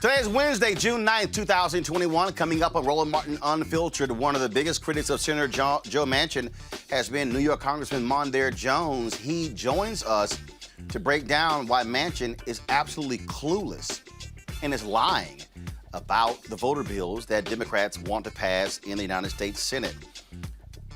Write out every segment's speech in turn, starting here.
Today is Wednesday, June 9th, 2021. Coming up on Roland Martin Unfiltered, one of the biggest critics of Senator Joe Manchin has been New York Congressman Mondaire Jones. He joins us to break down why Manchin is absolutely clueless and is lying about the voter bills that Democrats want to pass in the United States Senate.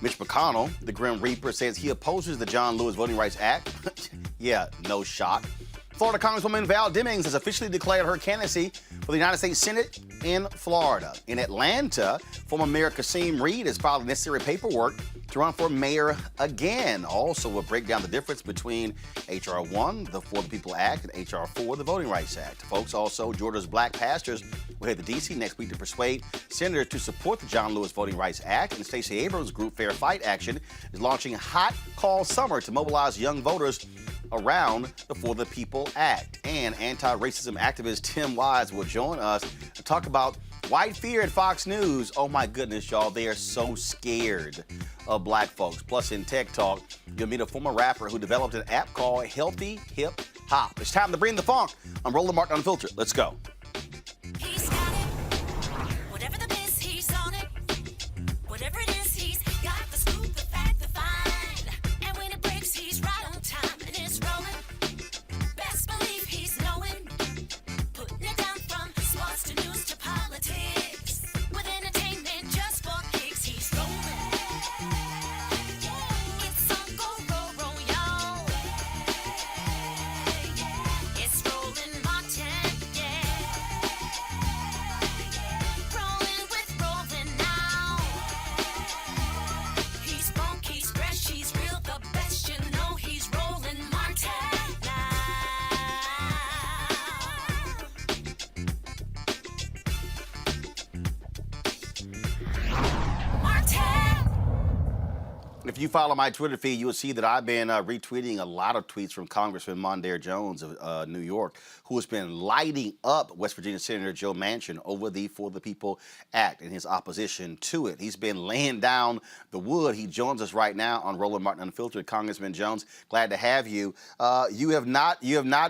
Mitch McConnell, the Grim Reaper, says he opposes the John Lewis Voting Rights Act. Yeah, no shock. Florida Congresswoman Val Demings has officially declared her candidacy for the United States Senate in Florida. In Atlanta, former Mayor Kasim has filed the necessary paperwork to run for mayor again. Also, we'll break down the difference between HR1, the For the People Act, and HR4, the Voting Rights Act. Folks, also, Georgia's black pastors will head to D.C. next week to persuade senators to support the John Lewis Voting Rights Act. And Stacey Abrams' group Fair Fight Action is launching Hot Call Summer to mobilize young voters around the For the People Act. And anti-racism activist Tim Wise will join us to talk about white fear at Fox News. Oh my goodness, y'all, they are so scared of black folks. Plus, in Tech Talk, you'll meet a former rapper who developed an app called Healthy Hip Hop. It's time to bring the funk. I'm Roland Martin Unfiltered. Let's go. He's got it. Whatever the biz, he's on it. Whatever it is, he's got the scoop, the fact, the find. And when it breaks, he's right on time and it's rolling. Best believe he's knowing. Putting it down from sports to news to politics. With entertainment just for kicks, he's rolling. It's on go, roll, y'all. It's Roland Martin, yeah. Rolling with Roland now. He's funk, he's fresh, he's real, the best, you know he's Roland Martin now. Martin! If you follow my Twitter feed, you'll see that I've been retweeting a lot of tweets from Congressman Mondaire Jones of New York, who has been lighting up West Virginia Senator Joe Manchin over the For the People Act and his opposition to it. He's been laying down the wood. He joins us right now on Roland Martin Unfiltered. Congressman Jones, glad to have you. You have not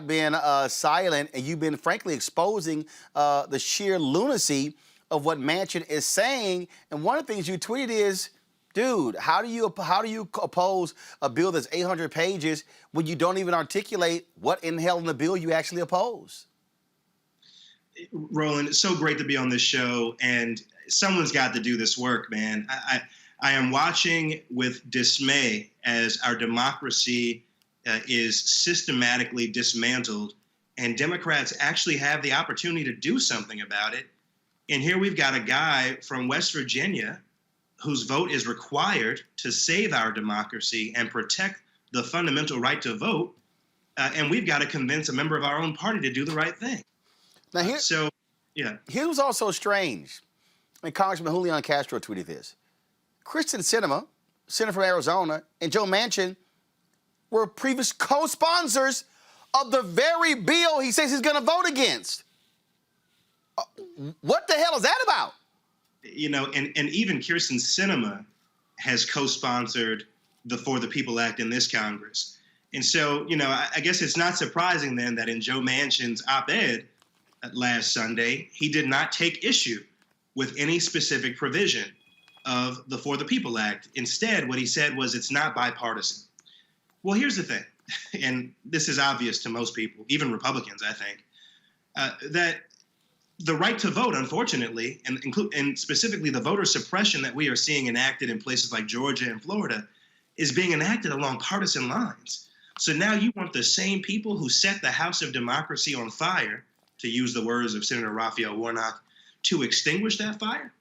been silent, and you've been frankly exposing the sheer lunacy of what Manchin is saying. And one of the things you tweeted is, dude, how do you oppose a bill that's 800 pages when you don't even articulate what in hell in the bill you actually oppose? Roland, it's so great to be on this show, and someone's got to do this work, man. I am watching with dismay as our democracy is systematically dismantled, and Democrats actually have the opportunity to do something about it. And here we've got a guy from West Virginia whose vote is required to save our democracy and protect the fundamental right to vote, and we've got to convince a member of our own party to do the right thing. Now, here's what's also strange. I mean, Congressman Julian Castro tweeted this. Kristen Sinema, senator from Arizona, and Joe Manchin were previous co-sponsors of the very bill he says he's going to vote against. What the hell is that about? You know, and even Kirsten Sinema has co-sponsored the For the People Act in this Congress. And so, you know, I guess it's not surprising then that in Joe Manchin's op-ed last Sunday, he did not take issue with any specific provision of the For the People Act. Instead, what he said was it's not bipartisan. Well, here's the thing, and this is obvious to most people, even Republicans, I think, that the right to vote, unfortunately, and specifically the voter suppression that we are seeing enacted in places like Georgia and Florida, is being enacted along partisan lines. So now you want the same people who set the House of Democracy on fire, to use the words of Senator Raphael Warnock, to extinguish that fire?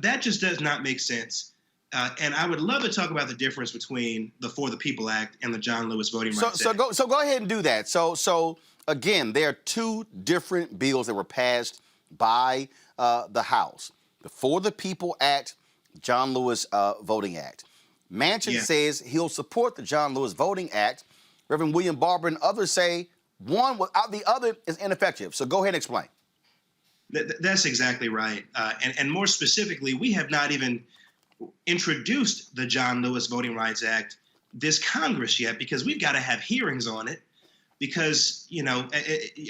That just does not make sense. And I would love to talk about the difference between the For the People Act and the John Lewis Voting Rights Act. So go ahead and do that. So again, there are two different bills that were passed by the House. The For the People Act, John Lewis Voting Act. Manchin says he'll support the John Lewis Voting Act. Reverend William Barber and others say one without the other is ineffective. So go ahead and explain. That's exactly right. And more specifically, we have not even introduced the John Lewis Voting Rights Act this Congress yet, because we've got to have hearings on it. because,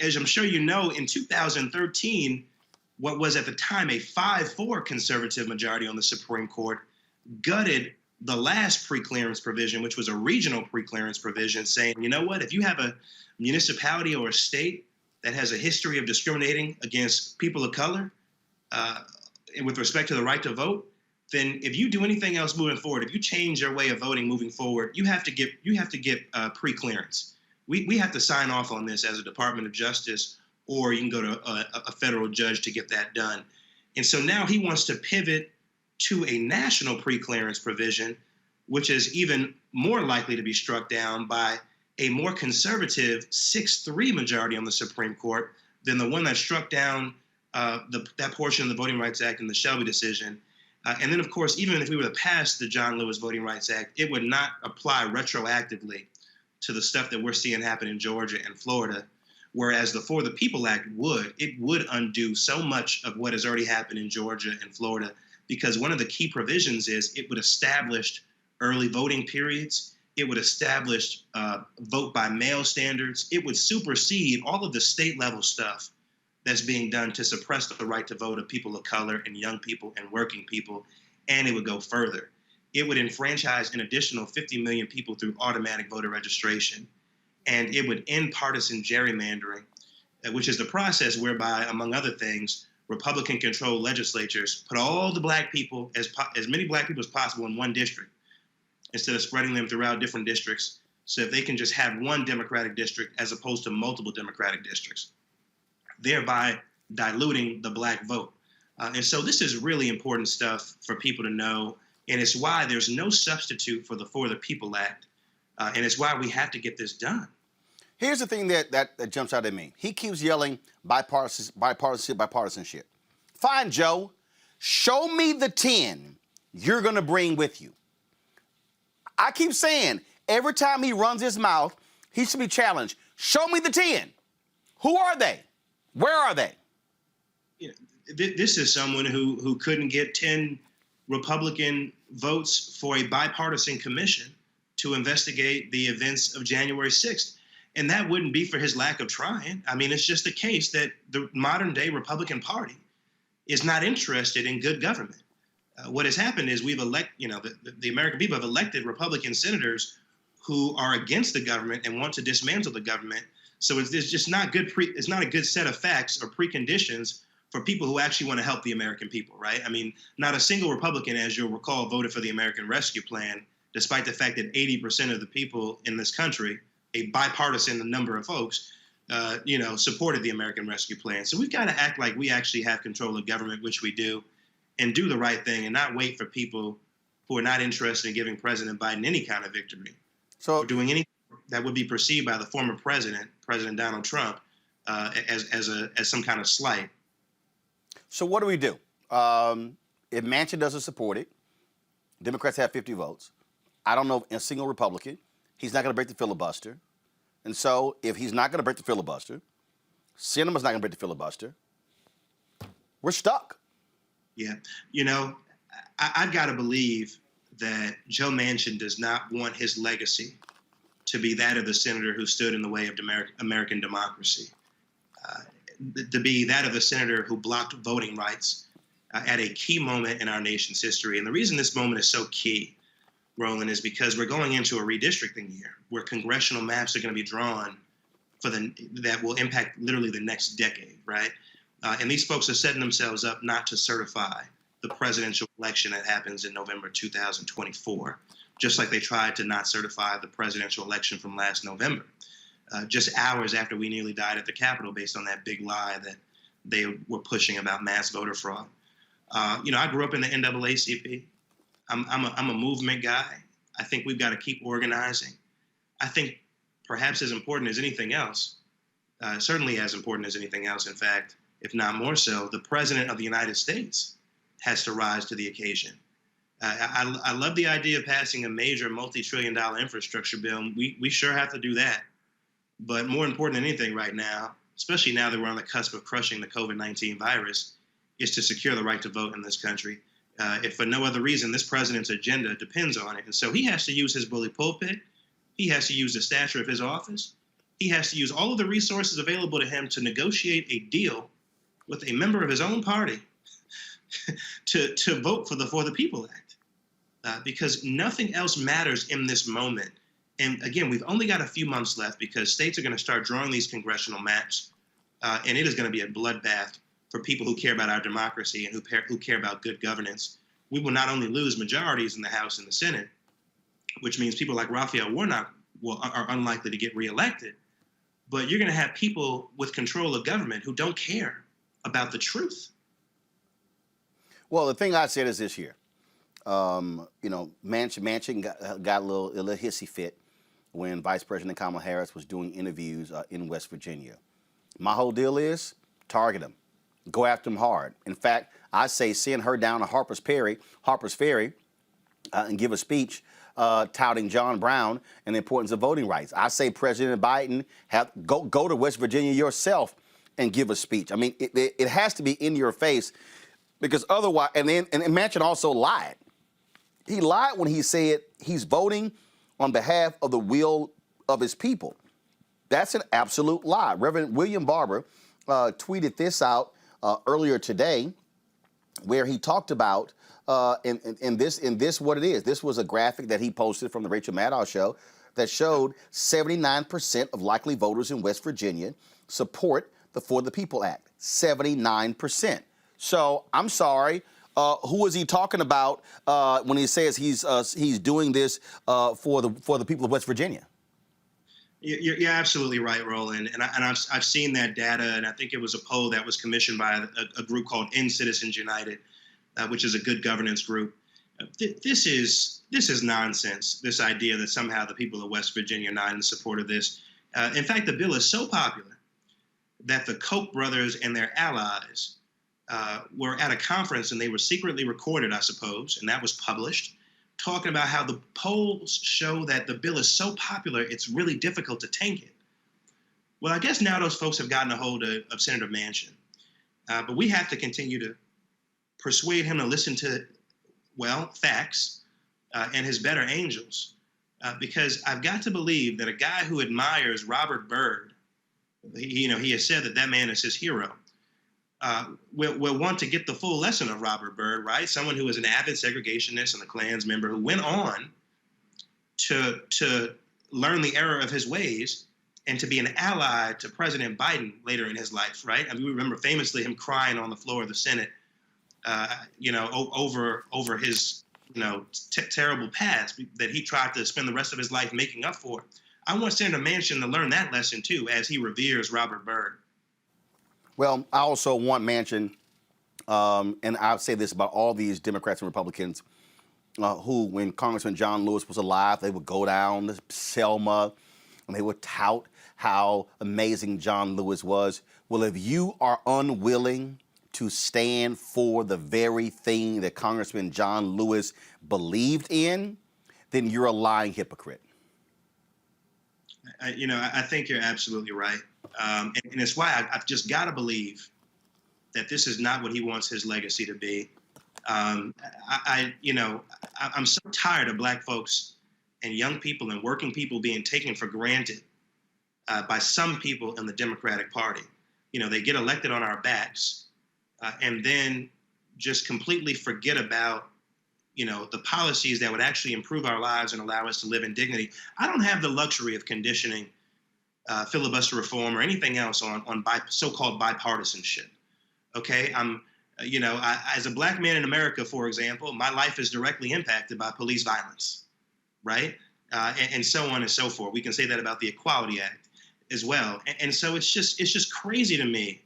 as I'm sure you know, in 2013, what was at the time a 5-4 conservative majority on the Supreme Court gutted the last preclearance provision, which was a regional preclearance provision, saying, you know what, if you have a municipality or a state that has a history of discriminating against people of color and with respect to the right to vote, then if you do anything else moving forward, if you change your way of voting moving forward, you have to get preclearance. We have to sign off on this as a Department of Justice, or you can go to a federal judge to get that done. And so now he wants to pivot to a national preclearance provision, which is even more likely to be struck down by a more conservative 6-3 majority on the Supreme Court than the one that struck down that portion of the Voting Rights Act in the Shelby decision. And then, of course, even if we were to pass the John Lewis Voting Rights Act, it would not apply retroactively to the stuff that we're seeing happen in Georgia and Florida, whereas the For the People Act would undo so much of what has already happened in Georgia and Florida, because one of the key provisions is it would establish early voting periods. It would establish vote by mail standards. It would supersede all of the state level stuff that's being done to suppress the right to vote of people of color and young people and working people. And it would go further. It would enfranchise an additional 50 million people through automatic voter registration. And it would end partisan gerrymandering, which is the process whereby, among other things, Republican-controlled legislatures put all the black people, as many black people as possible, in one district, instead of spreading them throughout different districts, so that they can just have one Democratic district as opposed to multiple Democratic districts, thereby diluting the black vote. And so this is really important stuff for people to know, and it's why there's no substitute for the For the People Act, and it's why we have to get this done. Here's the thing that jumps out at me. He keeps yelling bipartisanship. Fine, Joe. Show me the 10 you're going to bring with you. I keep saying, every time he runs his mouth, he should be challenged. Show me the 10. Who are they? Where are they? This is someone who couldn't get 10 Republican votes for a bipartisan commission to investigate the events of January 6th. And that wouldn't be for his lack of trying. I mean, it's just the case that the modern day Republican Party is not interested in good government. What has happened is the American people have elected Republican senators who are against the government and want to dismantle the government. So it's just not good. It's not a good set of facts or preconditions for people who actually want to help the American people, right? I mean, not a single Republican, as you'll recall, voted for the American Rescue Plan, despite the fact that 80% of the people in this country, a bipartisan number of folks, supported the American Rescue Plan. So we've got to act like we actually have control of government, which we do, and do the right thing and not wait for people who are not interested in giving President Biden any kind of victory, or doing anything that would be perceived by the former president, President Donald Trump, as some kind of slight. So what do we do? If Manchin doesn't support it, Democrats have 50 votes. I don't know a single Republican. He's not going to break the filibuster. And so if he's not going to break the filibuster, Sinema's not going to break the filibuster, we're stuck. Yeah. I've got to believe that Joe Manchin does not want his legacy to be that of the senator who stood in the way of American democracy, to be that of the senator who blocked voting rights at a key moment in our nation's history. And the reason this moment is so key, Roland, is because we're going into a redistricting year where congressional maps are going to be drawn that will impact literally the next decade, right? And these folks are setting themselves up not to certify the presidential election that happens in November 2024, just like they tried to not certify the presidential election from last November, just hours after we nearly died at the Capitol based on that big lie that they were pushing about mass voter fraud. I grew up in the NAACP. I'm a movement guy. I think we've got to keep organizing. I think perhaps as important as anything else, certainly as important as anything else, in fact, if not more so, the President of the United States has to rise to the occasion. I love the idea of passing a major multi-trillion-dollar infrastructure bill. We sure have to do that. But more important than anything right now, especially now that we're on the cusp of crushing the COVID-19 virus, is to secure the right to vote in this country. If for no other reason, this president's agenda depends on it. And so he has to use his bully pulpit. He has to use the stature of his office. he has to use all of the resources available to him to negotiate a deal with a member of his own party to vote for the People Act, because nothing else matters in this moment. And again, we've only got a few months left because states are going to start drawing these congressional maps, and it is going to be a bloodbath for people who care about our democracy and who care about good governance. We will not only lose majorities in the House and the Senate, which means people like Raphael Warnock are unlikely to get reelected, but you're going to have people with control of government who don't care about the truth. Well, the thing I said is this here. Manchin got a little hissy fit when Vice President Kamala Harris was doing interviews in West Virginia. My whole deal is target him. Go after him hard. In fact, I say send her down to Harper's Ferry, and give a speech touting John Brown and the importance of voting rights. I say President Biden go to West Virginia yourself and give a speech. I mean, it has to be in your face, because otherwise, and Manchin also lied. He lied when he said he's voting on behalf of the will of his people. That's an absolute lie. Reverend William Barber tweeted this out earlier today, where he talked about in this what it is. This was a graphic that he posted from the Rachel Maddow show that showed 79% of likely voters in West Virginia support the For the People Act. 79%. So I'm sorry. Who is he talking about when he says he's doing this for the people of West Virginia? You're absolutely right, Roland. And I've seen that data, and I think it was a poll that was commissioned by a group called End Citizens United, which is a good governance group. This is nonsense, this idea that somehow the people of West Virginia are not in support of this. In fact, the bill is so popular that the Koch brothers and their allies were at a conference, and they were secretly recorded, I suppose, and that was published, talking about how the polls show that the bill is so popular, it's really difficult to tank it. Well, I guess now those folks have gotten a hold of Senator Manchin. But we have to continue to persuade him to listen to, well, facts and his better angels. Because I've got to believe that a guy who admires Robert Byrd, he has said that man is his hero, will want to get the full lesson of Robert Byrd, right? Someone who was an avid segregationist and a Klans member who went on to learn the error of his ways and to be an ally to President Biden later in his life, right? I mean, we remember famously him crying on the floor of the Senate, over his, terrible past that he tried to spend the rest of his life making up for. I want Senator Manchin to learn that lesson too, as he reveres Robert Byrd. Well, I also want Manchin, and I'll say this about all these Democrats and Republicans, who, when Congressman John Lewis was alive, they would go down to Selma and they would tout how amazing John Lewis was. Well, if you are unwilling to stand for the very thing that Congressman John Lewis believed in, then you're a lying hypocrite. I think you're absolutely right. And it's why I've just got to believe that this is not what he wants his legacy to be. I'm so tired of black folks and young people and working people being taken for granted by some people in the Democratic Party. They get elected on our backs and then just completely forget about the policies that would actually improve our lives and allow us to live in dignity. I don't have the luxury of conditioning filibuster reform or anything else on so-called bipartisanship. Okay, as a black man in America, for example, my life is directly impacted by police violence, right? And so on and so forth. We can say that about the Equality Act as well. And so it's just crazy to me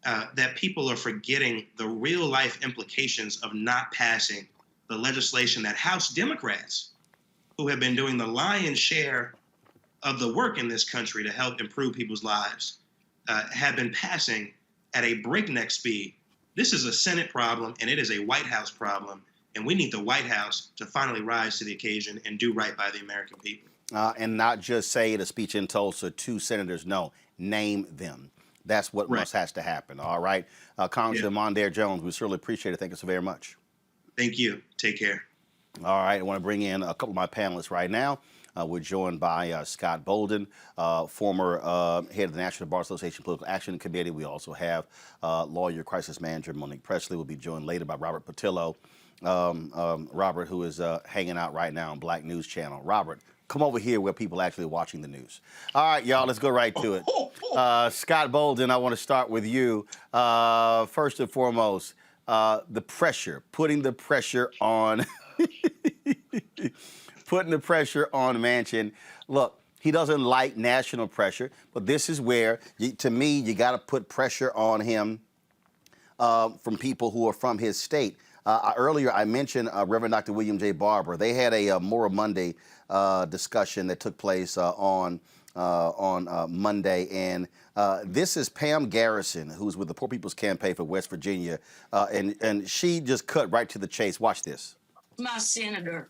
that people are forgetting the real life implications of not passing the legislation that House Democrats, who have been doing the lion's share of the work in this country to help improve people's lives, have been passing at a breakneck speed. This is a Senate problem, and it is a White House problem, and we need the White House to finally rise to the occasion and do right by the American people. And not just say at a speech in Tulsa, 2 senators, no, name them. That's what must has to happen, all right? Congressman Mondaire Jones, we certainly appreciate it. Thank you so very much. Thank you. Take care. All right, I want to bring in a couple of my panelists right now. We're joined by Scott Bolden, former head of the National Bar Association Political Action Committee. We also have lawyer, crisis manager Monique Presley. Will be joined later by Robert Patillo. Robert, who is hanging out right now on Black News Channel. Robert, come over here where people are actually watching the news. All right, y'all, let's go right to it. Scott Bolden, I want to start with you. First and foremost, the pressure, putting the pressure on Manchin. Look, he doesn't like national pressure, but this is where, to me, you got to put pressure on him from people who are from his state. Earlier, I mentioned Reverend Dr. William J. Barber. They had a Moral Monday discussion that took place on Monday, and this is Pam Garrison, who's with the Poor People's Campaign for West Virginia, and she just cut right to the chase. Watch this. My senator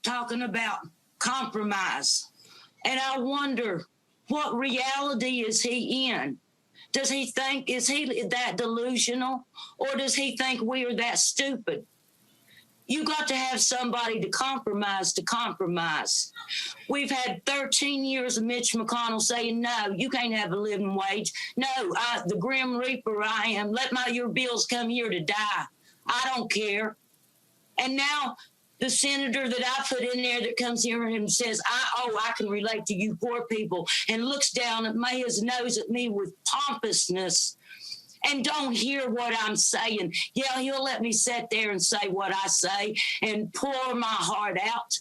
talking about compromise, and I wonder, what reality is he in? Does he think, is he that delusional, or does he think we are that stupid? You got to have somebody to compromise. We've had 13 years of Mitch McConnell saying, no, you can't have a living wage. No, the Grim Reaper I am. Let your bills come here to die. I don't care. And now the senator that I put in there that comes here and says, I can relate to you poor people, and looks down at his nose at me with pompousness and don't hear what I'm saying. Yeah, he'll let me sit there and say what I say and pour my heart out.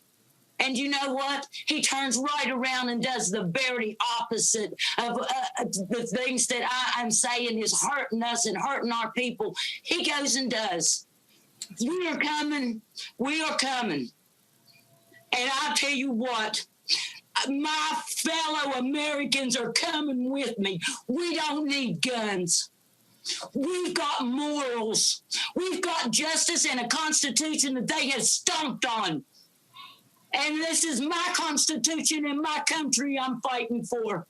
And you know what? He turns right around and does the very opposite of the things that I'm saying is hurting us and hurting our people. He goes and does. We are coming. And I'll tell you what, my fellow Americans are coming with me. We don't need guns. We've got morals. We've got justice and a constitution that they have stomped on. And this is my constitution and my country I'm fighting for.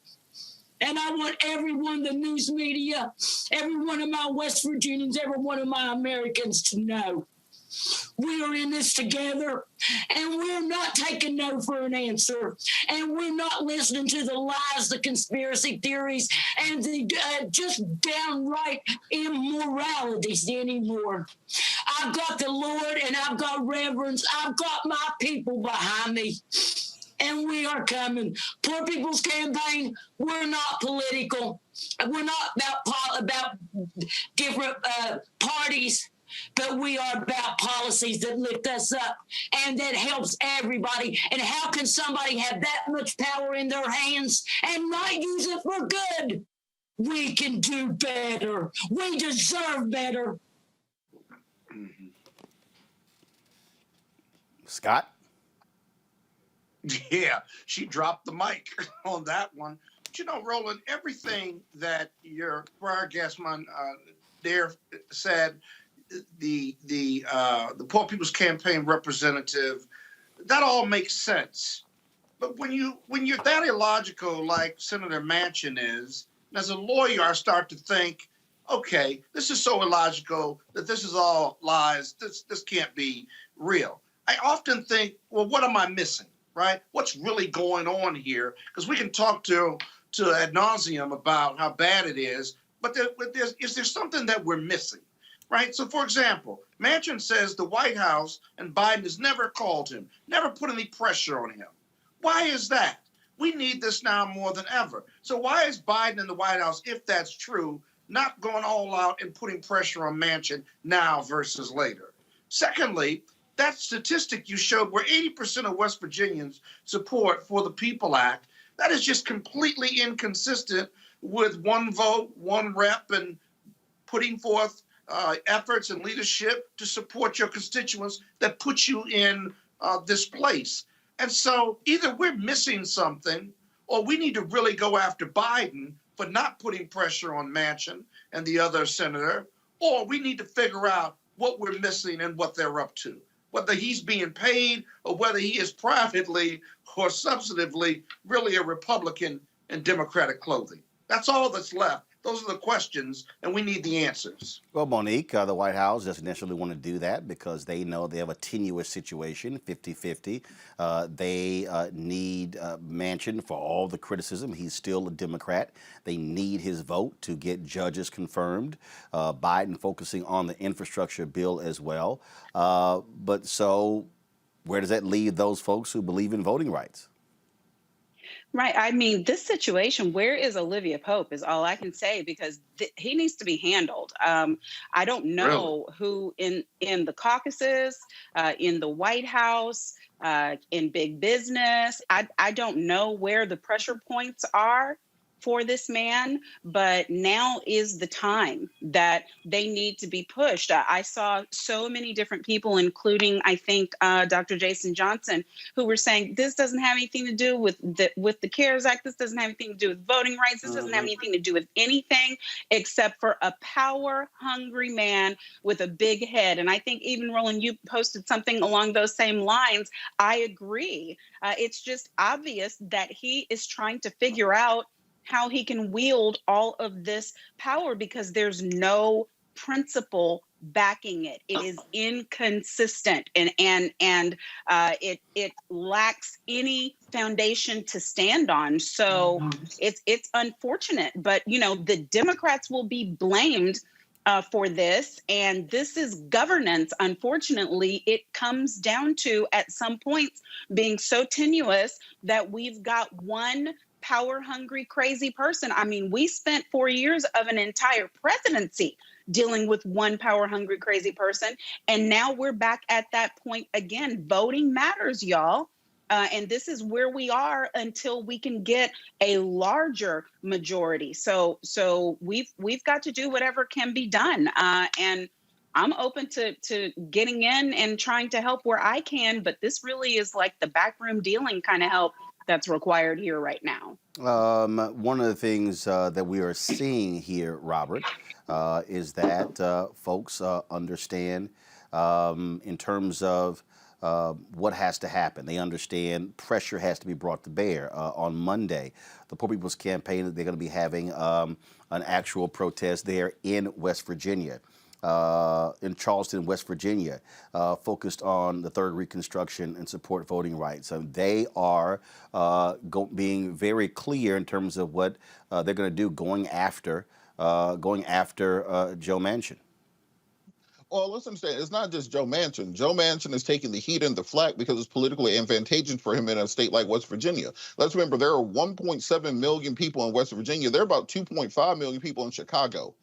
And I want everyone, the news media, every one of my West Virginians, every one of my Americans to know we are in this together, and we're not taking no for an answer, and we're not listening to the lies, the conspiracy theories, and the just downright immoralities anymore. I've got the Lord, and I've got reverence. I've got my people behind me. And we are coming. Poor People's Campaign, we're not political. We're not about different parties, but we are about policies that lift us up and that helps everybody. And how can somebody have that much power in their hands and not use it for good? We can do better. We deserve better. Scott? Yeah, she dropped the mic on that one. But you know, Roland, everything that your prior guestman there said, the Poor People's Campaign representative, that all makes sense. But when you're that illogical, like Senator Manchin is, as a lawyer, I start to think, okay, this is so illogical that this is all lies. This can't be real. I often think, well, what am I missing? Right? What's really going on here? Because we can talk to ad nauseum about how bad it is, but is there something that we're missing? Right? So, for example, Manchin says the White House and Biden has never called him, never put any pressure on him. Why is that? We need this now more than ever. So why is Biden and the White House, if that's true, not going all out and putting pressure on Manchin now versus later? Secondly, that statistic you showed where 80% of West Virginians support For the People Act, that is just completely inconsistent with one vote, one rep, and putting forth efforts and leadership to support your constituents that put you in this place. And so either we're missing something or we need to really go after Biden for not putting pressure on Manchin and the other senator, or we need to figure out what we're missing and what they're up to, whether he's being paid or whether he is privately or substantively really a Republican in Democratic clothing. That's all that's left. Those are the questions, and we need the answers. Well, Monique, the White House doesn't necessarily want to do that because they know they have a tenuous situation, 50-50. They need Manchin for all the criticism. He's still a Democrat. They need his vote to get judges confirmed. Biden focusing on the infrastructure bill as well. But so where does that leave those folks who believe in voting rights? Right. I mean, this situation, where is Olivia Pope is all I can say, because he needs to be handled. I don't know who in the caucuses, in the White House, in big business. I don't know where the pressure points are for this man, but now is the time that they need to be pushed. I saw so many different people, including, I think, Dr. Jason Johnson, who were saying this doesn't have anything to do with the CARES Act. This doesn't have anything to do with voting rights. This doesn't have anything to do with anything except for a power-hungry man with a big head. And I think even, Roland, you posted something along those same lines. I agree. It's just obvious that he is trying to figure out how he can wield all of this power, because there's no principle backing it. It is inconsistent, and it lacks any foundation to stand on. So it's unfortunate, but the Democrats will be blamed for this, and this is governance. Unfortunately, it comes down to, at some points, being so tenuous that we've got one power-hungry, crazy person. I mean, we spent 4 years of an entire presidency dealing with one power-hungry, crazy person, and now we're back at that point again. Voting matters, y'all. And this is where we are until we can get a larger majority. So we've got to do whatever can be done. And I'm open to getting in and trying to help where I can, but this really is like the backroom dealing kind of help that's required here right now. One of the things that we are seeing here, Robert, is that folks understand in terms of what has to happen. They understand pressure has to be brought to bear. On Monday, the Poor People's Campaign, they're going to be having an actual protest there in West Virginia. In Charleston, West Virginia, focused on the third Reconstruction and support voting rights. So they are being very clear in terms of what they're going to do going after Joe Manchin. Well, let's understand, it's not just Joe Manchin. Joe Manchin is taking the heat and the flack because it's politically advantageous for him in a state like West Virginia. Let's remember, there are 1.7 million people in West Virginia. There are about 2.5 million people in Chicago.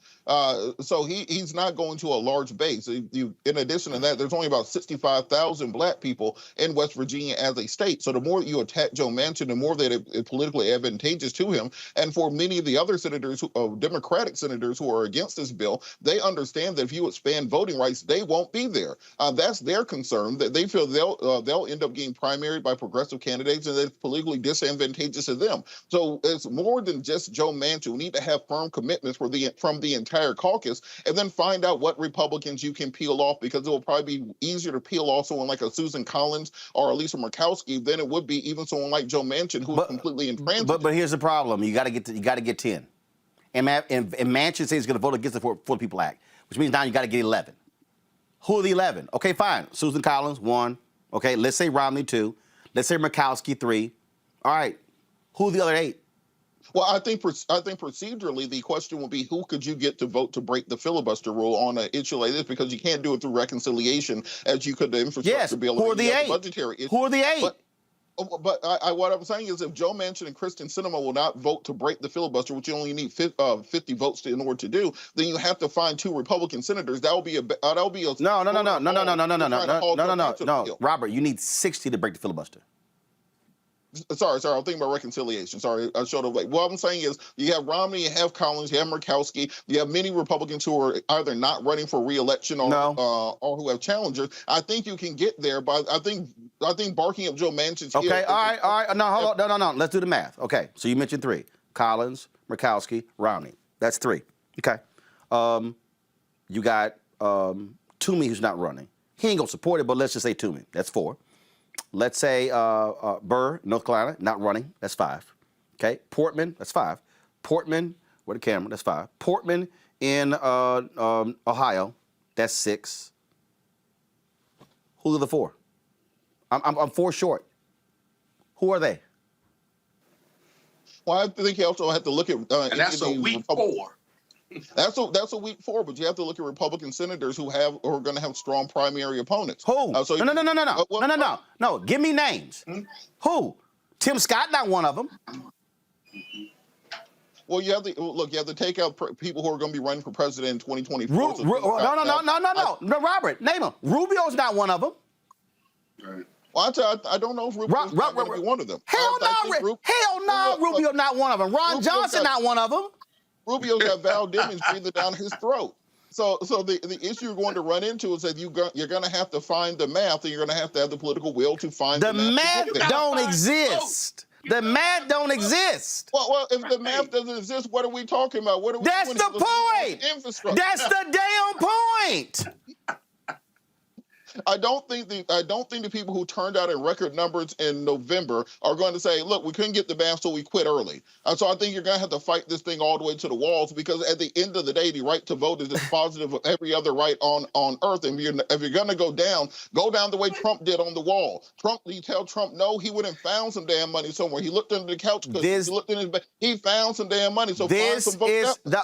So he's not going to a large base. In addition to that, there's only about 65,000 black people in West Virginia as a state. So the more you attack Joe Manchin, the more that it's politically advantageous to him. And for many of the other senators, Democratic senators who are against this bill, they understand that if you expand voting rights, they won't be there. That's their concern, that they feel they'll end up getting primaried by progressive candidates, and it's politically disadvantageous to them. So it's more than just Joe Manchin. We need to have firm commitments from the entire caucus, and then find out what Republicans you can peel off, because it will probably be easier to peel off someone like a Susan Collins or a Lisa Murkowski than it would be even someone like Joe Manchin, who is completely intransigent. But here's the problem: you got to get 10. And Manchin says he's going to vote against the For the People Act, which means now you got to get 11. Who are the 11? Okay, fine. Susan Collins, 1. Okay, let's say Romney, 2. Let's say Murkowski, 3. All right. Who are the other 8? Well, I think procedurally the question will be, who could you get to vote to break the filibuster rule on an issue like this? Because you can't do it through reconciliation as you could the infrastructure bill. Who are the 8? Budgetary issue. Who are the 8? But what I'm saying is, if Joe Manchin and Kristen Sinema will not vote to break the filibuster, which you only need 50 votes in order to do, then you have to find 2 Republican senators. That will be a No. Robert, you need 60 to break the filibuster. Sorry, I'm thinking about reconciliation. Sorry, I showed up late. What I'm saying is, you have Romney, you have Collins, you have Murkowski, you have many Republicans who are either not running for re-election or who have challengers. I think you can get there, but I think barking up Joe Manchin's Okay, all right. No, hold on. No. Let's do the math. Okay, so you mentioned 3: Collins, Murkowski, Romney. That's 3. Okay. You got Toomey, who's not running. He ain't gonna support it, but let's just say Toomey. That's 4. Let's say Burr, North Carolina, not running. That's 5. Okay. Portman, that's 5. Portman, Where the camera? That's 5. Portman in Ohio. That's 6. Who are the 4? I'm 4 short. Who are they? Well, I think you also have to look at. And that's a week 4. That's a week 4, but you have to look at Republican senators who are going to have strong primary opponents. Who? No. Give me names. Who? Tim Scott, not one of them. Well, you have to take out people who are going to be running for president in 2024. No, Robert, name them. Rubio's not one of them. Right. Well, I don't know if Rubio's not going to be one of them. Hell no, Rubio not one of them. Ron Johnson not one of them. Rubio's got Val Demings breathing down his throat. So the issue you're going to run into is that you're going to have to find the math, and you're going to have the political will to find the math. The math don't exist. The math don't exist. Well, if the math doesn't exist, what are we talking about? What are we That's the point. Infrastructure. That's the damn point. I don't think the people who turned out in record numbers in November are going to say, look, we couldn't get the math, so we quit early. So I think you're going to have to fight this thing all the way to the walls, because at the end of the day, the right to vote is as positive of every other right on earth. And if you're going to go down the way Trump did on the wall. You tell Trump no, he would have found some damn money somewhere. He looked under the couch because he looked in his bag. He found some damn money. So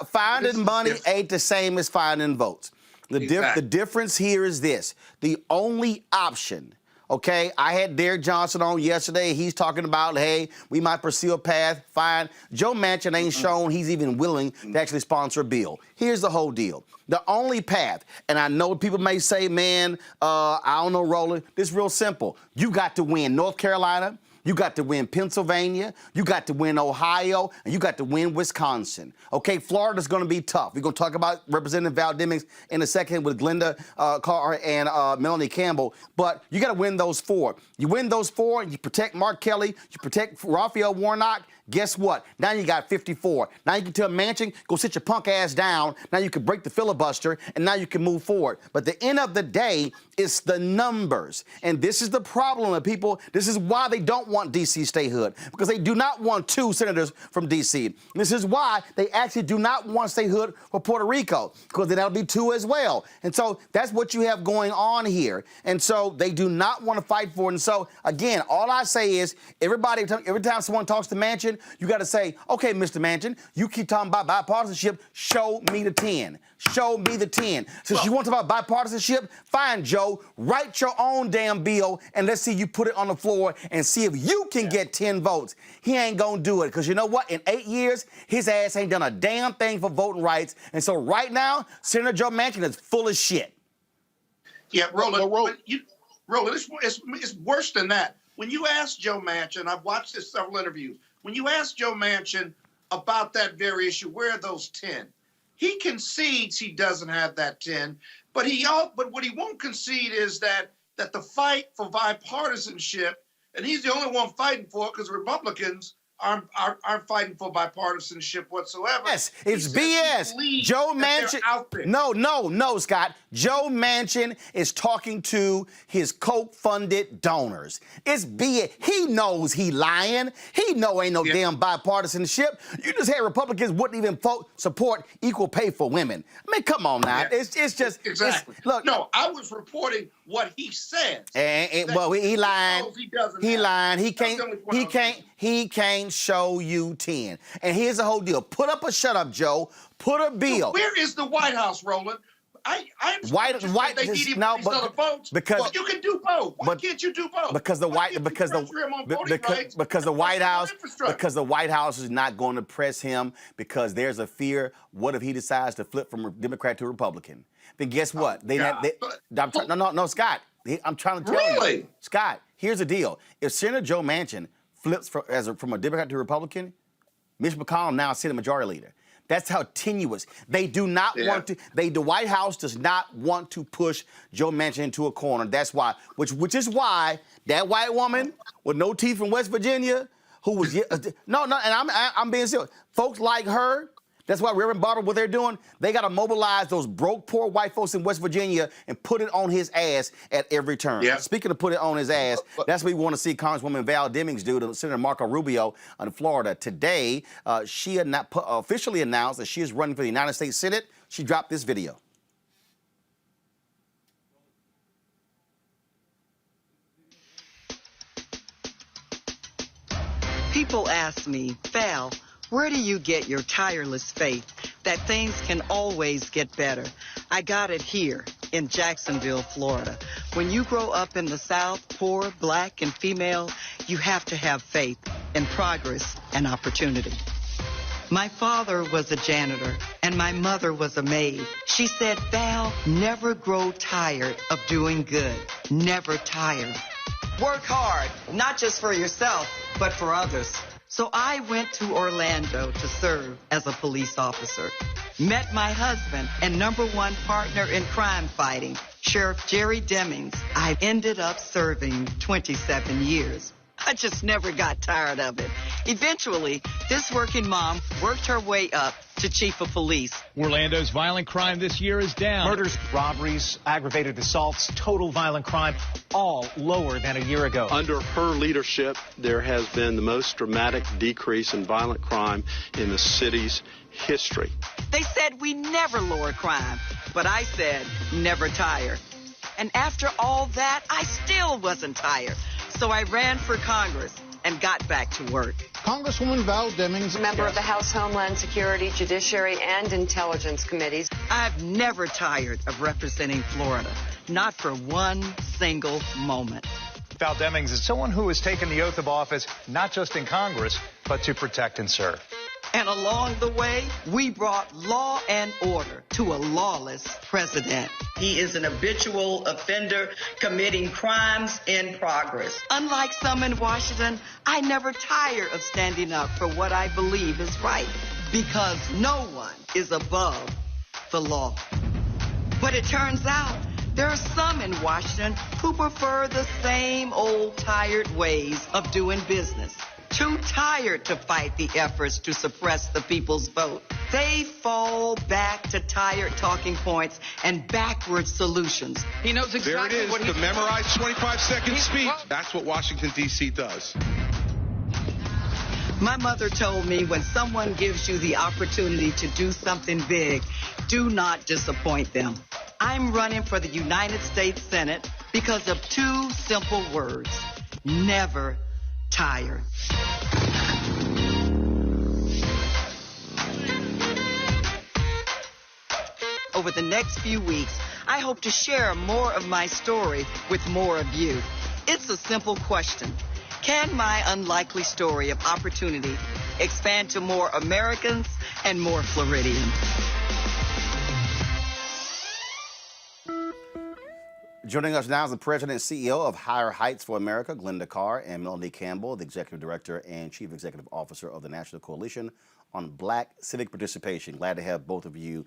finding money ain't the same as finding votes. The difference here is this. The only option, okay, I had Derek Johnson on yesterday. He's talking about, hey, we might pursue a path. Fine. Joe Manchin ain't shown he's even willing to actually sponsor a bill. Here's the whole deal. The only path, and I know people may say, man, I don't know, Roland. This is real simple. You got to win North Carolina. You got to win Pennsylvania, you got to win Ohio, and you got to win Wisconsin. Okay, Florida's going to be tough. We're going to talk about Representative Val Demings in a second with Glenda Carr and Melanie Campbell, but you got to win those 4. You win those 4, you protect Mark Kelly, you protect Raphael Warnock. Guess what? Now you got 54. Now you can tell Manchin, go sit your punk ass down. Now you can break the filibuster, and now you can move forward. But at the end of the day, it's the numbers. And this is the problem with people. This is why they don't want D.C. statehood, because they do not want 2 senators from D.C. This is why they actually do not want statehood for Puerto Rico, because then that'll be 2 as well. And so that's what you have going on here. And so they do not want to fight for it. And so, again, all I say is every time someone talks to Manchin, you got to say, okay, Mr. Manchin, you keep talking about bipartisanship. Show me the 10. Show me the 10. Since you want to talk about bipartisanship, fine, Joe, write your own damn bill, and let's see you put it on the floor and see if you can get 10 votes. He ain't going to do it, because you know what? In 8 years, his ass ain't done a damn thing for voting rights. And so right now, Senator Joe Manchin is full of shit. Yeah, Roland, it's worse than that. When you ask Joe Manchin, I've watched this several interviews, when you ask Joe Manchin about that very issue, where are those 10? He concedes he doesn't have that 10, but what he won't concede is that the fight for bipartisanship, and he's the only one fighting for it, because Republicans aren't fighting for bipartisanship whatsoever. Yes, it's BS. Joe Manchin. No, Scott. Joe Manchin is talking to his Koch-funded donors. It's BS. He knows he lying. He know ain't no damn bipartisanship. You just had Republicans wouldn't even support equal pay for women. I mean, come on now. Yeah. It's just exactly. Look, no, I was reporting what he said. Well, he lying. He lying. He can't show you 10. And here's the whole deal. Put up a shut up, Joe. Put a bill. Where is the White House, Roland? They need other votes. Because you can do both. Why can't you do both? Because the White House is not going to press him, because there's a fear. What if he decides to flip from Democrat to Republican? Then guess what? Scott. I'm trying to tell you. Scott, here's the deal. If Senator Joe Manchin flips from a Democrat to Republican, Mitch McConnell now is Senate Majority Leader. That's how tenuous. They do not want to. The White House does not want to push Joe Manchin into a corner. That's why, which is why that white woman with no teeth from West Virginia, who was and I'm being serious. Folks like her, That's why Reverend Barber, what they're doing, they got to mobilize those broke, poor white folks in West Virginia and put it on his ass at every turn. Yeah. Speaking of put it on his ass, that's what we want to see Congresswoman Val Demings do to Senator Marco Rubio in Florida. Today, she had not officially announced that she is running for the United States Senate. She dropped this video. People ask me, Val, where do you get your tireless faith that things can always get better? I got it here in Jacksonville, Florida. When you grow up in the South, poor, black, and female, you have to have faith in progress and opportunity. My father was a janitor, and my mother was a maid. She said, Val, never grow tired of doing good. Never tired. Work hard, not just for yourself, but for others. So I went to Orlando to serve as a police officer. Met my husband and #1 partner in crime fighting, Sheriff Jerry Demings. I ended up serving 27 years. I just never got tired of it. Eventually, this working mom worked her way up to chief of police. Orlando's violent crime this year is down. Murders, robberies, aggravated assaults, total violent crime, all lower than a year ago. Under her leadership, there has been the most dramatic decrease in violent crime in the city's history. They said we never lower crime, but I said never tire. And after all that, I still wasn't tired. So I ran for Congress and got back to work. Congresswoman Val Demings, member of the House Homeland Security, Judiciary, and Intelligence Committees. I've never tired of representing Florida, not for one single moment. Val Demings is someone who has taken the oath of office not just in Congress, but to protect and serve. And along the way, we brought law and order to a lawless president. He is an habitual offender committing crimes in progress. Unlike some in Washington, I never tire of standing up for what I believe is right, because no one is above the law. But it turns out there are some in Washington who prefer the same old tired ways of doing business. Too tired to fight the efforts to suppress the people's vote. They fall back to tired talking points and backward solutions. He knows exactly there it is, what the memorized 25-second speech. That's what Washington, D.C. does. My mother told me when someone gives you the opportunity to do something big, do not disappoint them. I'm running for the United States Senate because of 2 simple words. Never tire. Over the next few weeks, I hope to share more of my story with more of you. It's a simple question. Can my unlikely story of opportunity expand to more Americans and more Floridians? Joining us now is the President and CEO of Higher Heights for America, Glenda Carr, and Melanie Campbell, the Executive Director and Chief Executive Officer of the National Coalition on Black Civic Participation. Glad to have both of you.